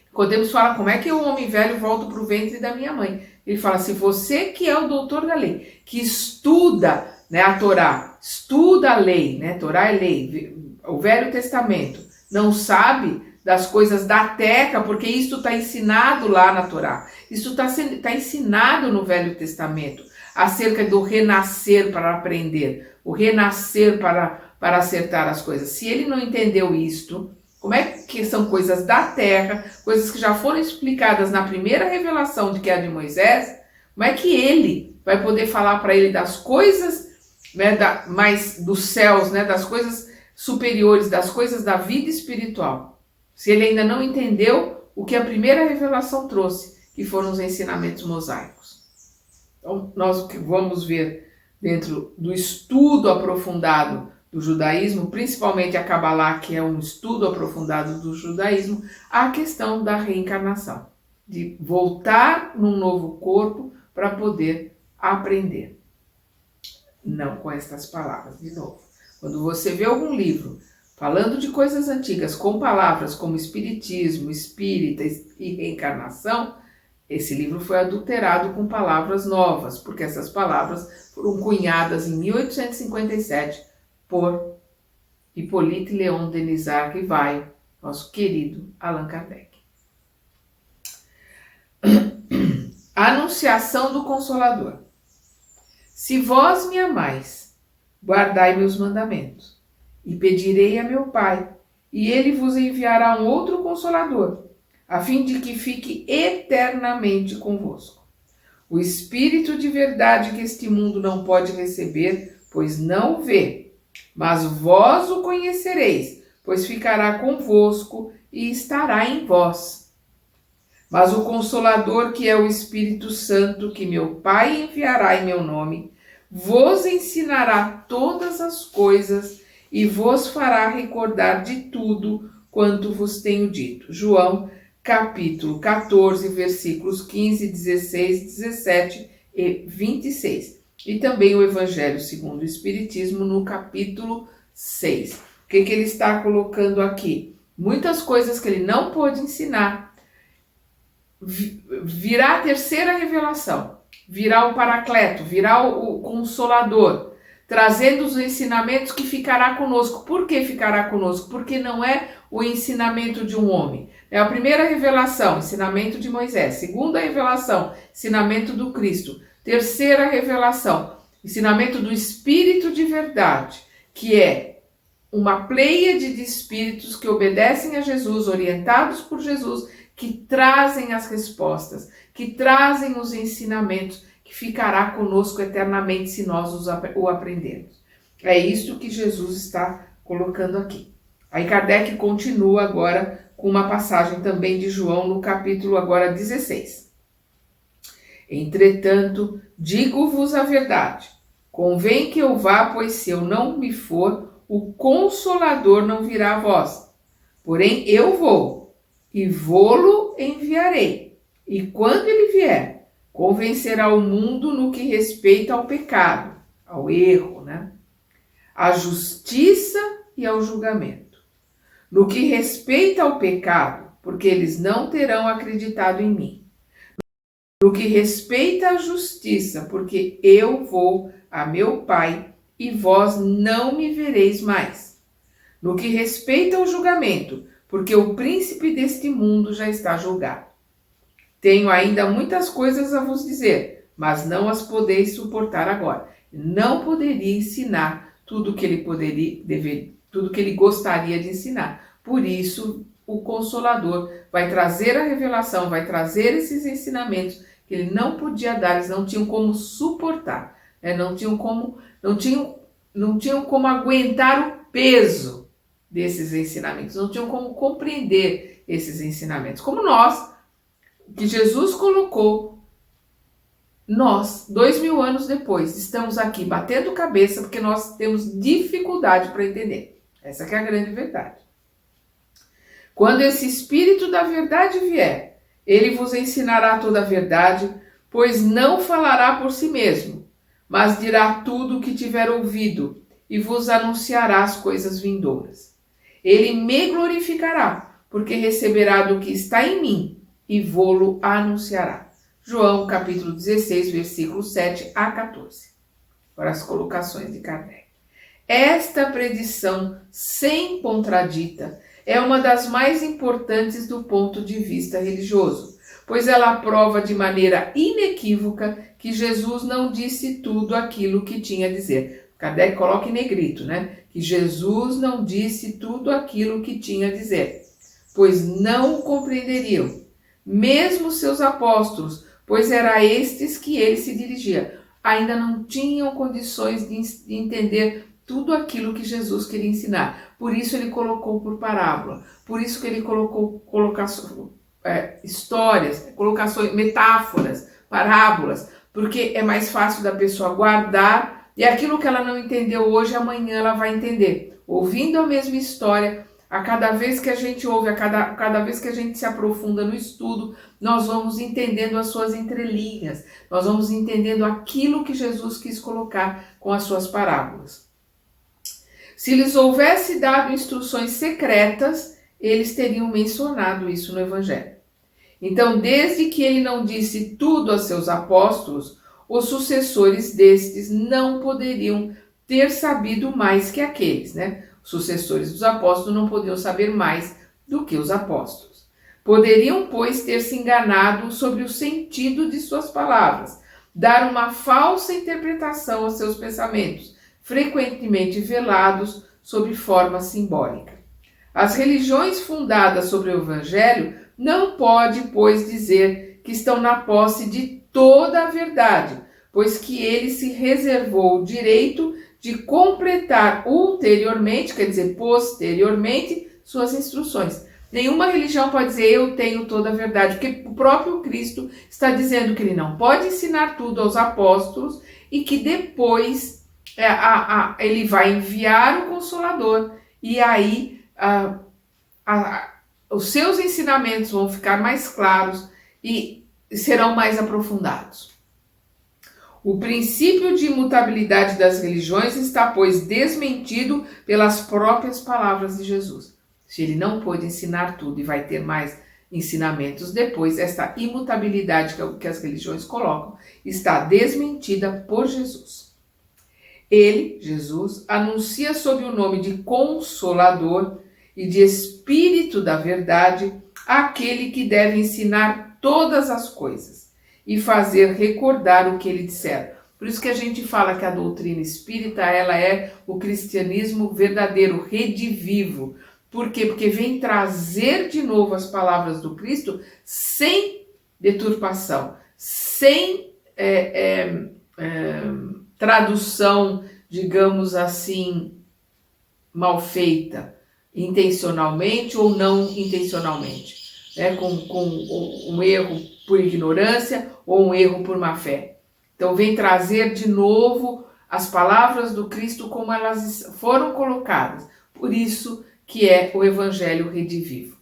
Nicodemos fala, como é que o homem velho volta para o ventre da minha mãe? Ele fala, se você que é o doutor da lei, que estuda, né, a Torá, estuda a lei, né, Torá é lei, o Velho Testamento, não sabe das coisas da terra, porque isso está ensinado lá na Torá, isso está ensinado no Velho Testamento, acerca do renascer para aprender, o renascer para acertar as coisas. Se ele não entendeu isto, como é que são coisas da terra, coisas que já foram explicadas na primeira revelação de que é a de Moisés, como é que ele vai poder falar para ele das coisas, né, mais dos céus, né, das coisas superiores, das coisas da vida espiritual, se ele ainda não entendeu o que a primeira revelação trouxe, que foram os ensinamentos mosaicos. Então, nós vamos ver dentro do estudo aprofundado do judaísmo, principalmente a Kabbalah, que é um estudo aprofundado do judaísmo, a questão da reencarnação, de voltar num novo corpo para poder aprender. Não com estas palavras, de novo. Quando você vê algum livro falando de coisas antigas com palavras como espiritismo, espírita e reencarnação, esse livro foi adulterado com palavras novas, porque essas palavras foram cunhadas em 1857 por Hippolyte Léon Denisard Rivail, nosso querido Allan Kardec. A anunciação do Consolador. Se vós me amais, guardai meus mandamentos, e pedirei a meu Pai, e ele vos enviará um outro Consolador, a fim de que fique eternamente convosco. O Espírito de verdade que este mundo não pode receber, pois não o vê, mas vós o conhecereis, pois ficará convosco e estará em vós. Mas o Consolador, que é o Espírito Santo, que meu Pai enviará em meu nome, vos ensinará todas as coisas e vos fará recordar de tudo quanto vos tenho dito. João, capítulo 14, versículos 15, 16, 17 e 26. E também o Evangelho segundo o Espiritismo, no capítulo 6. O que ele está colocando aqui? Muitas coisas que ele não pôde ensinar. Virá a terceira revelação, virá o Paracleto, virá o Consolador, trazendo os ensinamentos que ficará conosco. Por que ficará conosco? Porque não é o ensinamento de um homem. É a primeira revelação, ensinamento de Moisés. Segunda revelação, ensinamento do Cristo. Terceira revelação, ensinamento do Espírito de verdade, que é uma pleiade de espíritos que obedecem a Jesus, orientados por Jesus, que trazem as respostas, que trazem os ensinamentos, que ficará conosco eternamente se nós o aprendermos. É isso que Jesus está colocando aqui. Aí Kardec continua agora com uma passagem também de João no capítulo agora 16. Entretanto, digo-vos a verdade, convém que eu vá, pois se eu não me for, o Consolador não virá a vós. Porém, eu vou, e vô-lo enviarei. E quando ele vier, convencerá o mundo no que respeita ao pecado, ao erro, à justiça e ao julgamento. No que respeita ao pecado, porque eles não terão acreditado em mim. No que respeita à justiça, porque eu vou a meu Pai e vós não me vereis mais. No que respeita ao julgamento, porque o príncipe deste mundo já está julgado. Tenho ainda muitas coisas a vos dizer, mas não as podeis suportar agora. Não poderia ensinar tudo que tudo que ele gostaria de ensinar. Por isso, o Consolador vai trazer a revelação, vai trazer esses ensinamentos que ele não podia dar, eles não tinham como suportar, não tinham como aguentar o peso desses ensinamentos, não tinham como compreender esses ensinamentos. Como nós, que Jesus colocou, nós, 2000 anos depois, estamos aqui batendo cabeça porque nós temos dificuldade para entender. Essa que é a grande verdade. Quando esse Espírito da verdade vier, ele vos ensinará toda a verdade, pois não falará por si mesmo, mas dirá tudo o que tiver ouvido e vos anunciará as coisas vindouras. Ele me glorificará, porque receberá do que está em mim e vô-lo anunciará. João capítulo 16, versículos 7 a 14. Para as colocações de Kardec. Esta predição, sem contradita, é uma das mais importantes do ponto de vista religioso, pois ela prova de maneira inequívoca que Jesus não disse tudo aquilo que tinha a dizer. Kardec coloca em negrito, que Jesus não disse tudo aquilo que tinha a dizer, pois não o compreenderiam, mesmo seus apóstolos, pois era a estes que ele se dirigia. Ainda não tinham condições de entender tudo aquilo que Jesus queria ensinar. Por isso ele colocou por parábola. Por isso que ele colocou histórias, colocações, metáforas, parábolas. Porque é mais fácil da pessoa guardar. E aquilo que ela não entendeu hoje, amanhã ela vai entender. Ouvindo a mesma história, a cada vez que a gente ouve, cada vez que a gente se aprofunda no estudo, nós vamos entendendo as suas entrelinhas. Nós vamos entendendo aquilo que Jesus quis colocar com as suas parábolas. Se lhes houvesse dado instruções secretas, eles teriam mencionado isso no Evangelho. Então, desde que ele não disse tudo a seus apóstolos, os sucessores destes não poderiam ter sabido mais que aqueles, Os sucessores dos apóstolos não podiam saber mais do que os apóstolos. Poderiam, pois, ter se enganado sobre o sentido de suas palavras, dar uma falsa interpretação aos seus pensamentos, frequentemente velados sob forma simbólica. As religiões fundadas sobre o Evangelho não pode, pois, dizer que estão na posse de toda a verdade, pois que ele se reservou o direito de completar ulteriormente, quer dizer, posteriormente, suas instruções. Nenhuma religião pode dizer, eu tenho toda a verdade, porque o próprio Cristo está dizendo que ele não pode ensinar tudo aos apóstolos e que depois ele vai enviar o Consolador e aí os seus ensinamentos vão ficar mais claros e serão mais aprofundados. O princípio de imutabilidade das religiões está, pois, desmentido pelas próprias palavras de Jesus. Se ele não pôde ensinar tudo e vai ter mais ensinamentos depois, esta imutabilidade que as religiões colocam está desmentida por Jesus. Ele, Jesus, anuncia sob o nome de Consolador e de Espírito da Verdade aquele que deve ensinar todas as coisas e fazer recordar o que ele disser. Por isso que a gente fala que a doutrina espírita, ela é o cristianismo verdadeiro, redivivo. Por quê? Porque vem trazer de novo as palavras do Cristo sem deturpação, sem tradução, digamos assim, mal feita, intencionalmente ou não intencionalmente, né? com um erro por ignorância ou um erro por má fé. Então vem trazer de novo as palavras do Cristo como elas foram colocadas. Por isso que é o Evangelho redivivo.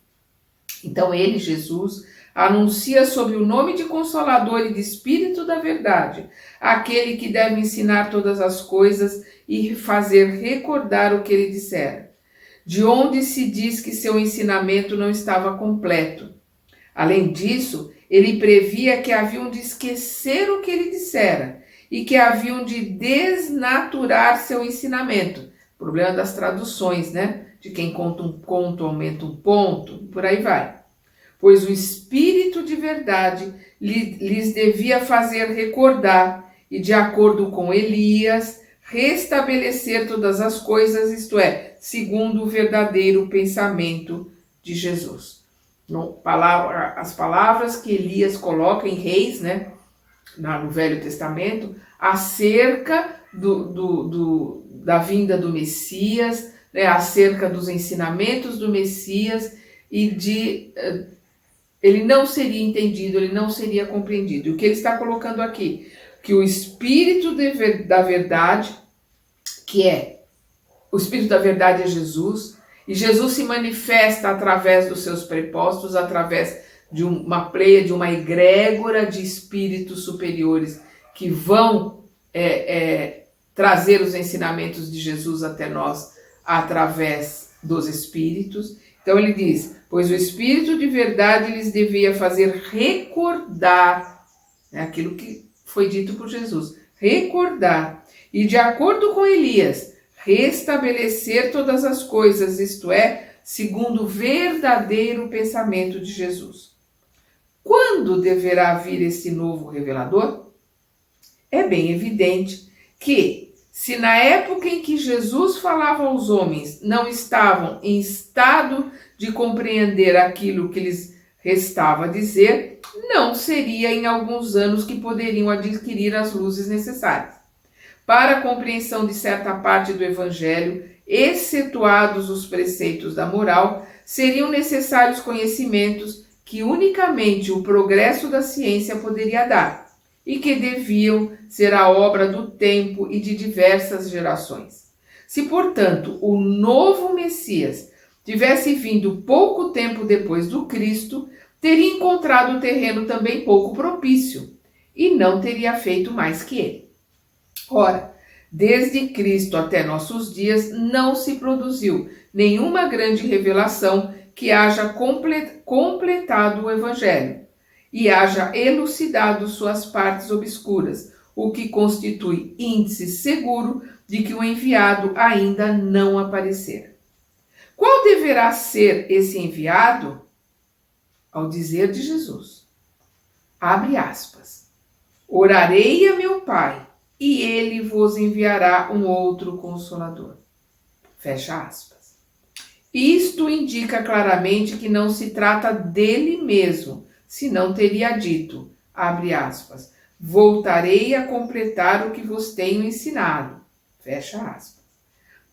Então ele, Jesus, anuncia sob o nome de Consolador e de Espírito da Verdade, aquele que deve ensinar todas as coisas e fazer recordar o que ele dissera, de onde se diz que seu ensinamento não estava completo. Além disso, ele previa que haviam de esquecer o que ele dissera e que haviam de desnaturar seu ensinamento. Problema das traduções, né? De quem conta um conto aumenta um ponto, por aí vai. Pois o Espírito de verdade lhes devia fazer recordar e, de acordo com Elias, restabelecer todas as coisas, isto é, segundo o verdadeiro pensamento de Jesus. As palavras que Elias coloca em Reis, né, no Velho Testamento, acerca da vinda do Messias, né, acerca dos ensinamentos do Messias e ele não seria entendido, ele não seria compreendido. E o que ele está colocando aqui? Que o Espírito da Verdade, o Espírito da Verdade é Jesus, e Jesus se manifesta através dos seus prepostos, através de uma pleia, de uma egrégora de espíritos superiores que vão trazer os ensinamentos de Jesus até nós através dos espíritos. Então ele diz, pois o Espírito de verdade lhes devia fazer recordar, né, aquilo que foi dito por Jesus, recordar, e de acordo com Elias, restabelecer todas as coisas, isto é, segundo o verdadeiro pensamento de Jesus. Quando deverá vir esse novo revelador? É bem evidente que, se na época em que Jesus falava aos homens não estavam em estado de compreender aquilo que lhes restava dizer, não seria em alguns anos que poderiam adquirir as luzes necessárias. Para a compreensão de certa parte do Evangelho, excetuados os preceitos da moral, seriam necessários conhecimentos que unicamente o progresso da ciência poderia dar, e que deviam ser a obra do tempo e de diversas gerações. Se, portanto, o novo Messias tivesse vindo pouco tempo depois do Cristo, teria encontrado o terreno também pouco propício, e não teria feito mais que ele. Ora, desde Cristo até nossos dias não se produziu nenhuma grande revelação que haja completado o Evangelho e haja elucidado suas partes obscuras, o que constitui índice seguro de que o enviado ainda não aparecer. Qual deverá ser esse enviado? Ao dizer de Jesus, abre aspas, orarei a meu Pai, e ele vos enviará um outro Consolador. Fecha aspas. Isto indica claramente que não se trata dele mesmo, senão teria dito, abre aspas, voltarei a completar o que vos tenho ensinado. Fecha aspas.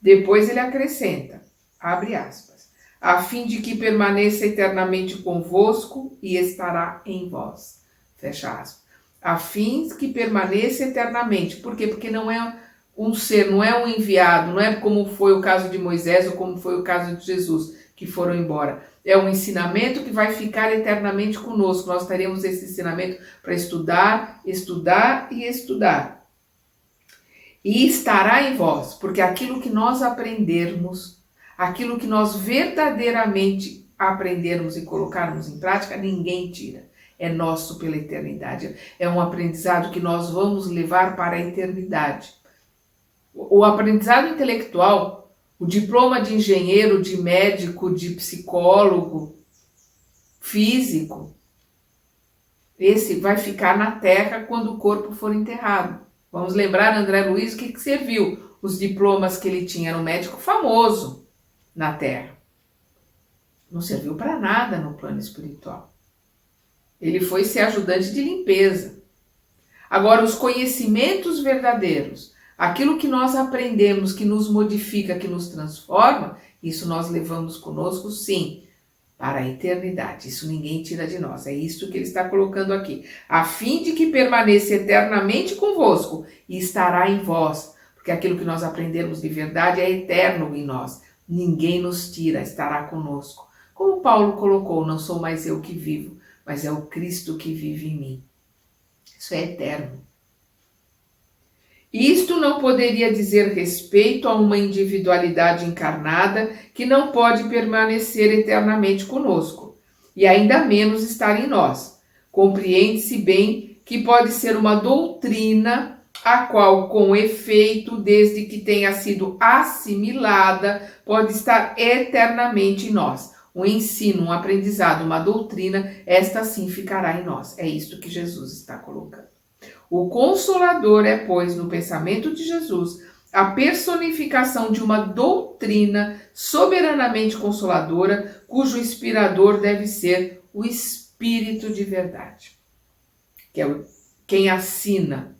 Depois ele acrescenta, abre aspas, a fim de que permaneça eternamente convosco e estará em vós. Fecha aspas. A fim que permaneça eternamente. Por quê? Porque não é um ser, não é um enviado, não é como foi o caso de Moisés ou como foi o caso de Jesus, que foram embora. É um ensinamento que vai ficar eternamente conosco. Nós teremos esse ensinamento para estudar, estudar e estudar. E estará em vós, porque aquilo que nós aprendermos, aquilo que nós verdadeiramente aprendermos e colocarmos em prática, ninguém tira. É nosso pela eternidade. É um aprendizado que nós vamos levar para a eternidade. O aprendizado intelectual, o diploma de engenheiro, de médico, de psicólogo, físico, esse vai ficar na terra quando o corpo for enterrado. Vamos lembrar, André Luiz, o que serviu os diplomas que ele tinha? Era um médico famoso na terra. Não serviu para nada no plano espiritual. Ele foi ser ajudante de limpeza. Agora, os conhecimentos verdadeiros, aquilo que nós aprendemos, que nos modifica, que nos transforma, isso nós levamos conosco, sim, para a eternidade. Isso ninguém tira de nós. É isso que ele está colocando aqui. A fim de que permaneça eternamente convosco e estará em vós. Porque aquilo que nós aprendemos de verdade é eterno em nós. Ninguém nos tira, estará conosco. Como Paulo colocou, não sou mais eu que vivo, mas é o Cristo que vive em mim. Isso é eterno. Isto não poderia dizer respeito a uma individualidade encarnada que não pode permanecer eternamente conosco, e ainda menos estar em nós. Compreende-se bem que pode ser uma doutrina a qual, com efeito, desde que tenha sido assimilada, pode estar eternamente em nós. Um ensino, um aprendizado, uma doutrina, esta sim ficará em nós. É isto que Jesus está colocando. O Consolador é, pois, no pensamento de Jesus, a personificação de uma doutrina soberanamente consoladora, cujo inspirador deve ser o Espírito de verdade, que é quem assina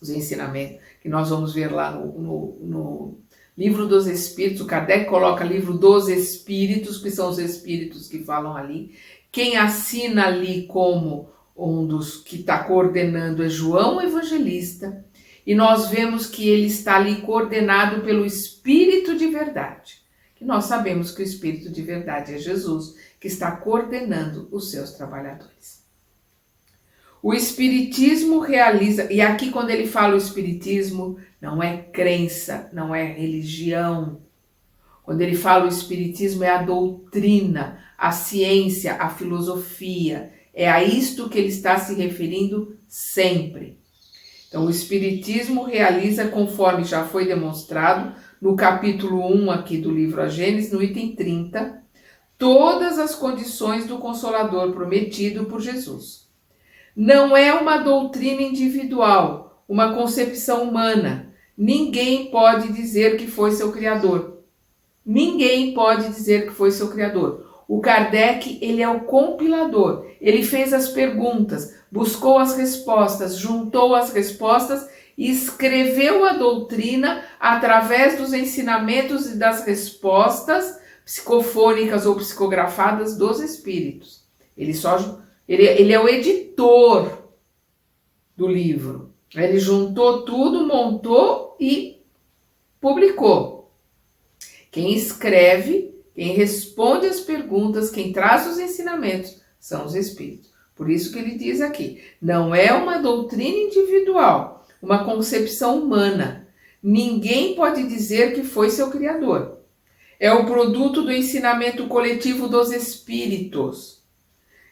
os ensinamentos, que nós vamos ver lá no Livro dos Espíritos. O Kardec coloca Livro dos Espíritos, que são os Espíritos que falam ali. Quem assina ali como um dos que está coordenando é João Evangelista, e nós vemos que ele está ali coordenado pelo Espírito de verdade. E nós sabemos que o Espírito de verdade é Jesus, que está coordenando os seus trabalhadores. O Espiritismo realiza, e aqui quando ele fala o Espiritismo, não é crença, não é religião. Quando ele fala o Espiritismo é a doutrina, a ciência, a filosofia. É a isto que ele está se referindo sempre. Então, o Espiritismo realiza, conforme já foi demonstrado, no capítulo 1 aqui do livro A Gênesis, no item 30, todas as condições do Consolador prometido por Jesus. Não é uma doutrina individual, uma concepção humana. Ninguém pode dizer que foi seu Criador. Ninguém pode dizer que foi seu Criador. O Kardec, ele é o compilador. Ele fez as perguntas, buscou as respostas, juntou as respostas e escreveu a doutrina através dos ensinamentos e das respostas psicofônicas ou psicografadas dos espíritos. Ele é o editor do livro. Ele juntou tudo, montou e publicou. Quem escreve, quem responde as perguntas, quem traz os ensinamentos são os espíritos. Por isso que ele diz aqui, não é uma doutrina individual, uma concepção humana. Ninguém pode dizer que foi seu Criador. É o produto do ensinamento coletivo dos espíritos.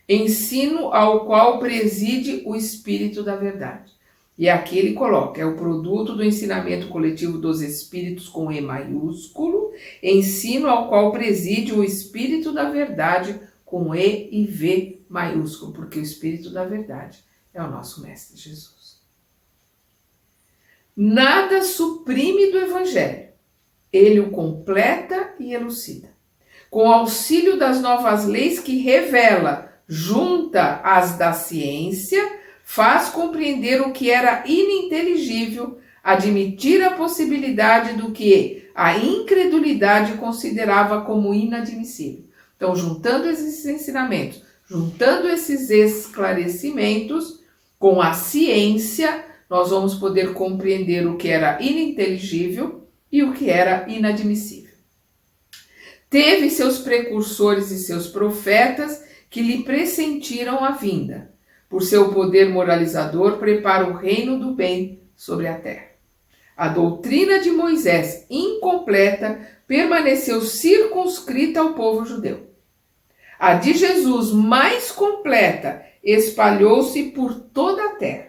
Ensino ao qual preside o Espírito da verdade. E aqui ele coloca, é o produto do ensinamento coletivo dos espíritos com E maiúsculo, ensino ao qual preside o Espírito da verdade com E e V maiúsculo, porque o Espírito da verdade é o nosso Mestre Jesus. Nada suprime do Evangelho, ele o completa e elucida. Com auxílio das novas leis que revela, junta às da ciência, faz compreender o que era ininteligível, admitir a possibilidade do que a incredulidade considerava como inadmissível. Então, juntando esses ensinamentos, juntando esses esclarecimentos com a ciência, nós vamos poder compreender o que era ininteligível e o que era inadmissível. Teve seus precursores e seus profetas que lhe pressentiram a vinda. Por seu poder moralizador, prepara o reino do bem sobre a terra. A doutrina de Moisés, incompleta, permaneceu circunscrita ao povo judeu. A de Jesus, mais completa, espalhou-se por toda a terra.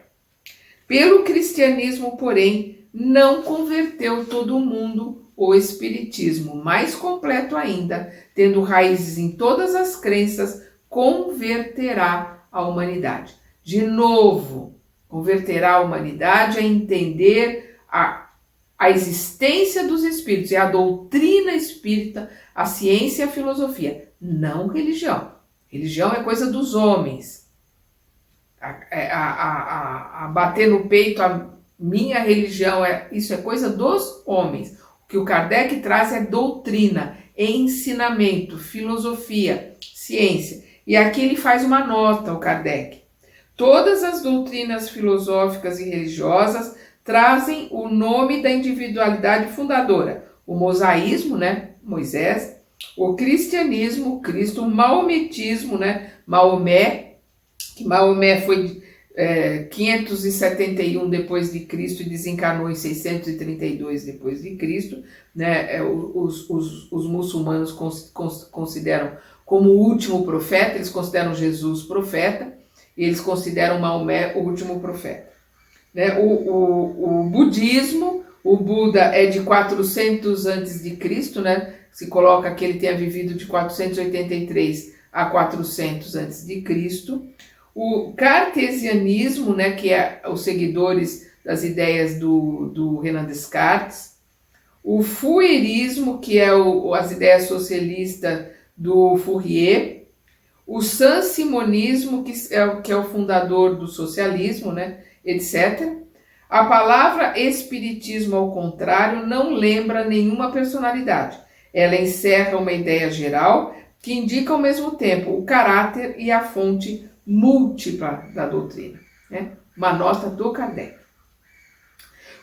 Pelo cristianismo, porém, não converteu todo mundo ao espiritismo, mais completo ainda, tendo raízes em todas as crenças, converterá a humanidade. De novo, converterá a humanidade a entender a existência dos espíritos e a doutrina espírita, a ciência e a filosofia, não religião. Religião é coisa dos homens. A bater no peito, a minha religião, isso é coisa dos homens. O que o Kardec traz é doutrina, ensinamento, filosofia, ciência. E aqui ele faz uma nota, o Kardec. Todas as doutrinas filosóficas e religiosas trazem o nome da individualidade fundadora. O mosaísmo, né, Moisés, o cristianismo, Cristo, o maometismo, né, Maomé, que Maomé foi 571 depois de Cristo e desencarnou em 632 depois de Cristo, né, os muçulmanos consideram como o último profeta, eles consideram Jesus profeta, e eles consideram Maomé o último profeta. Né? O budismo, o Buda é de 400 antes de Cristo, né? Se coloca que ele tenha vivido de 483 a 400 antes de Cristo. O cartesianismo, né, que é os seguidores das ideias do Renan Descartes. O fourierismo, que é as ideias socialistas do Fourier. O saint-simonismo, que é o fundador do socialismo, né, etc. A palavra espiritismo, ao contrário, não lembra nenhuma personalidade. Ela encerra uma ideia geral que indica ao mesmo tempo o caráter e a fonte múltipla da doutrina. Né? Uma nota do Kardec.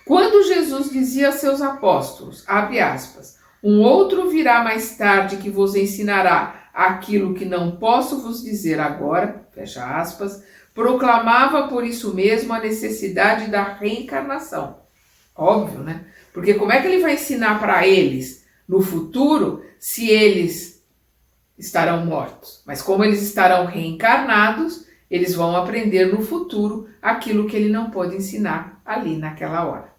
Quando Jesus dizia a seus apóstolos, abre aspas, um outro virá mais tarde que vos ensinará aquilo que não posso vos dizer agora, fecha aspas, proclamava por isso mesmo a necessidade da reencarnação. Óbvio, né? Porque como é que ele vai ensinar para eles no futuro se eles estarão mortos? Mas como eles estarão reencarnados, eles vão aprender no futuro aquilo que ele não pode ensinar ali naquela hora.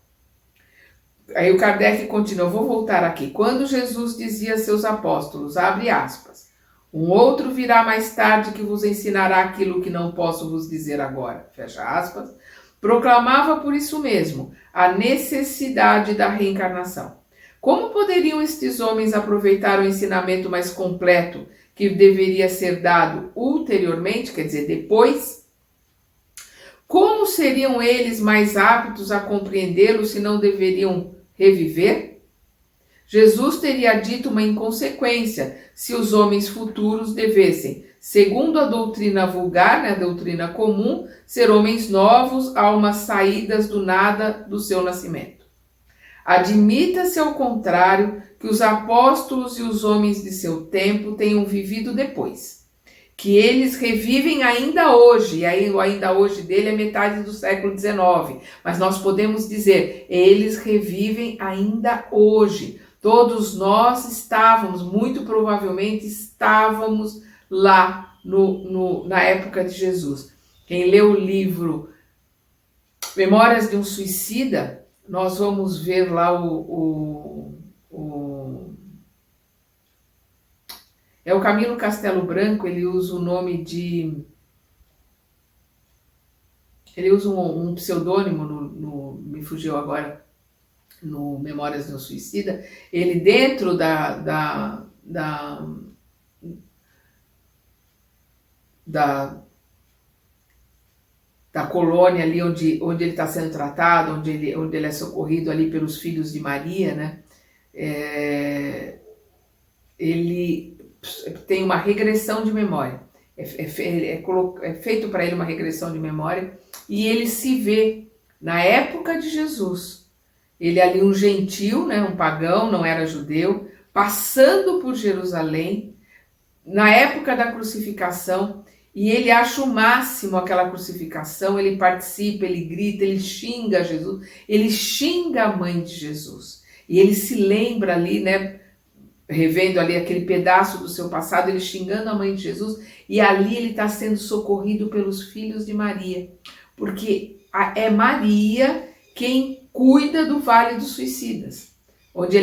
Aí o Kardec continua, vou voltar aqui. Quando Jesus dizia a seus apóstolos, abre aspas, um outro virá mais tarde que vos ensinará aquilo que não posso vos dizer agora, fecha aspas, proclamava por isso mesmo a necessidade da reencarnação. Como poderiam estes homens aproveitar o ensinamento mais completo que deveria ser dado ulteriormente, quer dizer, depois? Como seriam eles mais aptos a compreendê-lo se não deveriam reviver? Jesus teria dito uma inconsequência se os homens futuros devessem, segundo a doutrina vulgar, né, a doutrina comum, ser homens novos, almas saídas do nada do seu nascimento. Admita-se, ao contrário, que os apóstolos e os homens de seu tempo tenham vivido depois, que eles revivem ainda hoje, e aí o ainda hoje dele é metade do século XIX, mas nós podemos dizer, eles revivem ainda hoje. Todos nós estávamos, muito provavelmente estávamos lá na época de Jesus. Quem lê o livro Memórias de um Suicida, nós vamos ver lá é o Camilo Castelo Branco, ele usa o nome de... Ele usa um pseudônimo, me fugiu agora, no Memórias de um Suicida, ele dentro da colônia ali onde ele está sendo tratado, onde ele é socorrido ali pelos filhos de Maria, né? Ele tem uma regressão de memória. É feito para ele uma regressão de memória e ele se vê na época de Jesus. Ele ali um gentil, né, um pagão, não era judeu, passando por Jerusalém, na época da crucificação, e ele acha o máximo aquela crucificação, ele participa, ele grita, ele xinga Jesus, ele xinga a mãe de Jesus. E ele se lembra ali, né, revendo ali aquele pedaço do seu passado, ele xingando a mãe de Jesus, e ali ele está sendo socorrido pelos filhos de Maria, porque é Maria quem cuida do Vale dos Suicidas, onde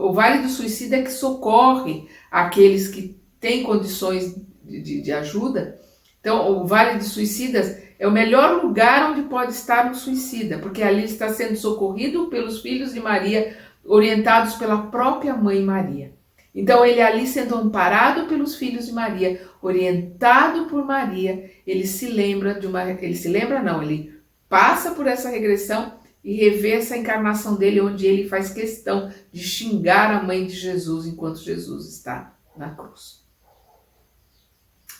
o Vale do Suicida é que socorre aqueles que têm condições de ajuda. Então, o Vale dos Suicidas é o melhor lugar onde pode estar um suicida, porque ali está sendo socorrido pelos filhos de Maria, orientados pela própria mãe Maria. Então, ele ali sendo amparado pelos filhos de Maria, orientado por Maria, ele passa por essa regressão e revê essa encarnação dele, onde ele faz questão de xingar a mãe de Jesus enquanto Jesus está na cruz.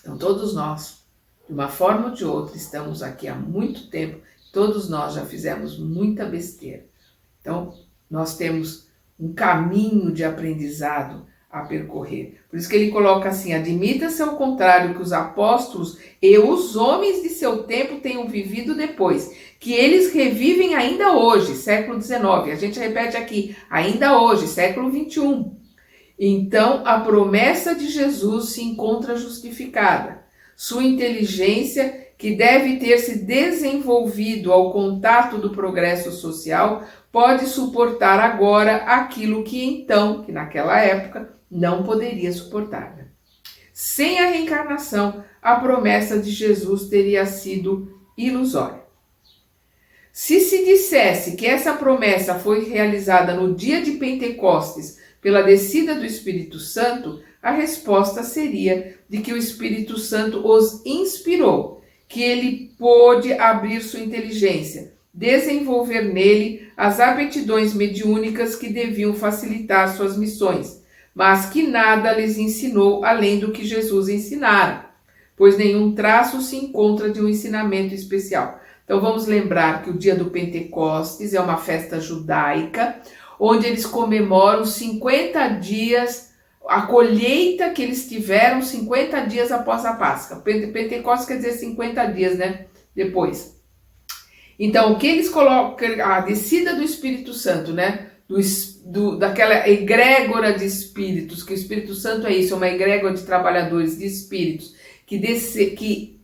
Então, todos nós, de uma forma ou de outra, estamos aqui há muito tempo, todos nós já fizemos muita besteira. Então, nós temos um caminho de aprendizado a percorrer. Por isso que ele coloca assim: admita-se ao contrário que os apóstolos e os homens de seu tempo tenham vivido depois, que eles revivem ainda hoje, século XIX, a gente repete aqui, ainda hoje, século XXI. Então, a promessa de Jesus se encontra justificada. Sua inteligência, que deve ter se desenvolvido ao contato do progresso social, pode suportar agora aquilo que então, que naquela época, não poderia suportar. Sem a reencarnação, a promessa de Jesus teria sido ilusória. Se se dissesse que essa promessa foi realizada no dia de Pentecostes pela descida do Espírito Santo, a resposta seria de que o Espírito Santo os inspirou, que ele pôde abrir sua inteligência, desenvolver nele as aptidões mediúnicas que deviam facilitar suas missões, mas que nada lhes ensinou além do que Jesus ensinara, pois nenhum traço se encontra de um ensinamento especial. Então vamos lembrar que o dia do Pentecostes é uma festa judaica, onde eles comemoram 50 dias, a colheita que eles tiveram 50 dias após a Páscoa. Pentecostes quer dizer 50 dias, né? Depois. Então, o que eles colocam, a descida do Espírito Santo, né? Daquela egrégora de espíritos, que o Espírito Santo é isso, é uma egrégora de trabalhadores, de espíritos, que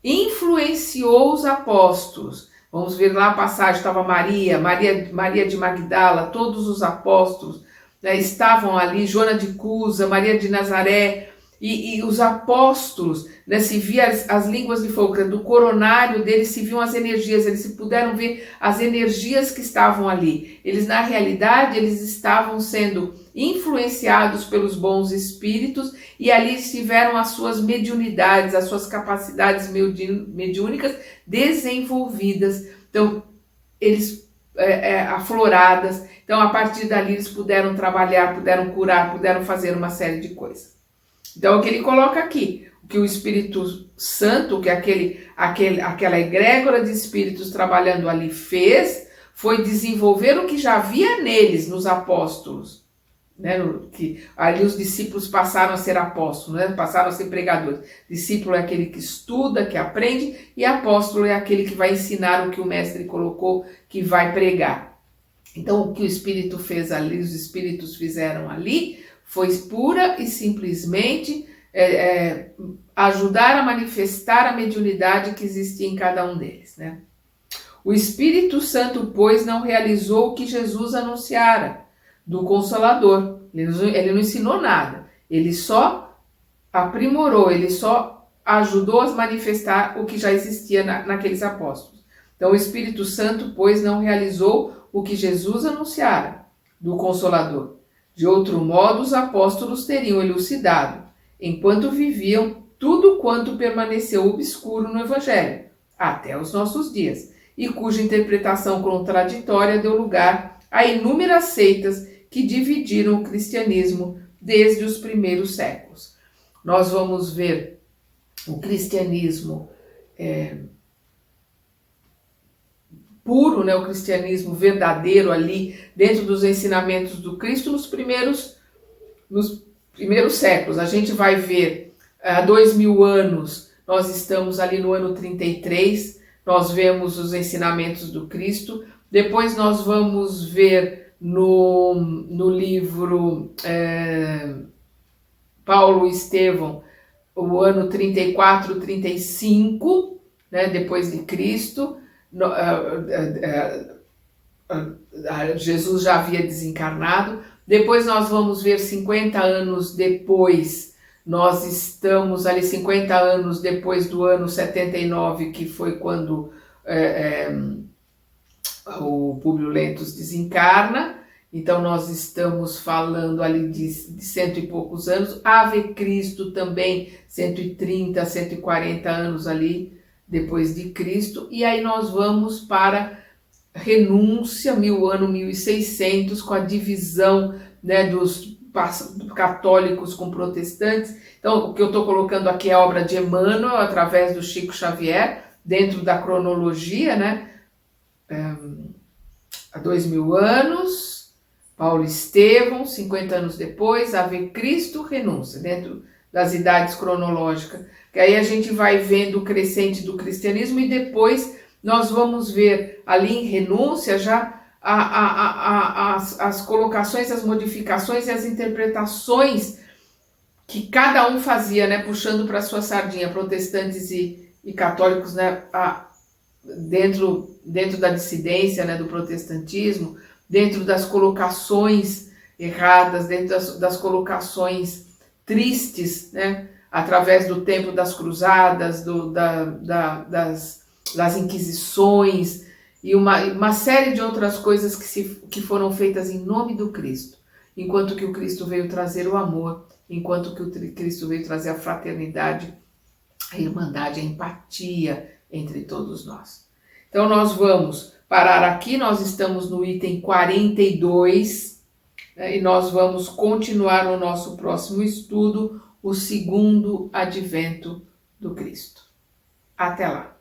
influenciou os apóstolos. Vamos ver lá a passagem, estava Maria de Magdala, todos os apóstolos, né, estavam ali, Joana de Cusa, Maria de Nazaré, e os apóstolos, né, se via as línguas de fogo, do coronário deles se viam as energias, eles se puderam ver as energias que estavam ali. Eles, na realidade, eles estavam sendo influenciados pelos bons espíritos e ali tiveram as suas mediunidades, as suas capacidades mediúnicas desenvolvidas. Então, eles afloradas. Então, a partir dali, eles puderam trabalhar, puderam curar, puderam fazer uma série de coisas. Então, o que ele coloca aqui, o que o Espírito Santo, que aquela egrégora de espíritos trabalhando ali fez, foi desenvolver o que já havia neles, nos apóstolos. Né? Que ali os discípulos passaram a ser apóstolos, né? Passaram a ser pregadores. Discípulo é aquele que estuda, que aprende, e apóstolo é aquele que vai ensinar o que o mestre colocou, que vai pregar. Então, o que o Espírito fez ali, os espíritos fizeram ali, foi pura e simplesmente ajudar a manifestar a mediunidade que existia em cada um deles, né? O Espírito Santo, pois, não realizou o que Jesus anunciara do Consolador. Ele não ensinou nada. Ele só aprimorou, ele só ajudou a manifestar o que já existia naqueles apóstolos. Então, o Espírito Santo, pois, não realizou o que Jesus anunciara do Consolador. De outro modo, os apóstolos teriam elucidado, enquanto viviam, tudo quanto permaneceu obscuro no Evangelho, até os nossos dias, e cuja interpretação contraditória deu lugar a inúmeras seitas que dividiram o cristianismo desde os primeiros séculos. Nós vamos ver o cristianismo puro, né, o cristianismo verdadeiro ali dentro dos ensinamentos do Cristo nos primeiros séculos. A gente vai ver há 2000 anos, nós estamos ali no ano 33, nós vemos os ensinamentos do Cristo. Depois nós vamos ver no livro Paulo e Estevão, o ano 34, 35, né, depois de Cristo. Jesus já havia desencarnado. Depois nós vamos ver 50 anos depois, nós estamos ali 50 anos depois do ano 79, que foi quando o Públio Lentulus desencarna. Então nós estamos falando ali de cento e poucos anos. Ave Cristo também, 130, 140 anos ali depois de Cristo. E aí nós vamos para Renúncia, ano 1600, com a divisão, né, dos católicos com protestantes. Então, o que eu estou colocando aqui é a obra de Emmanuel, através do Chico Xavier, dentro da cronologia, né? Há 2000 anos, Paulo Estevão, 50 anos depois, Ave Cristo, Renúncia, dentro das idades cronológicas. Que aí a gente vai vendo o crescente do cristianismo e depois nós vamos ver ali em Renúncia já as colocações, as modificações e as interpretações que cada um fazia, né, puxando para sua sardinha, protestantes e católicos, né, dentro da dissidência, né, do protestantismo, dentro das colocações erradas, dentro das colocações tristes, né, através do tempo das cruzadas, das inquisições e uma série de outras coisas que foram feitas em nome do Cristo, enquanto que o Cristo veio trazer o amor, enquanto que o Cristo veio trazer a fraternidade, a irmandade, a empatia entre todos nós. Então nós vamos parar aqui, nós estamos no item 42, né, e nós vamos continuar no nosso próximo estudo, o segundo advento do Cristo. Até lá!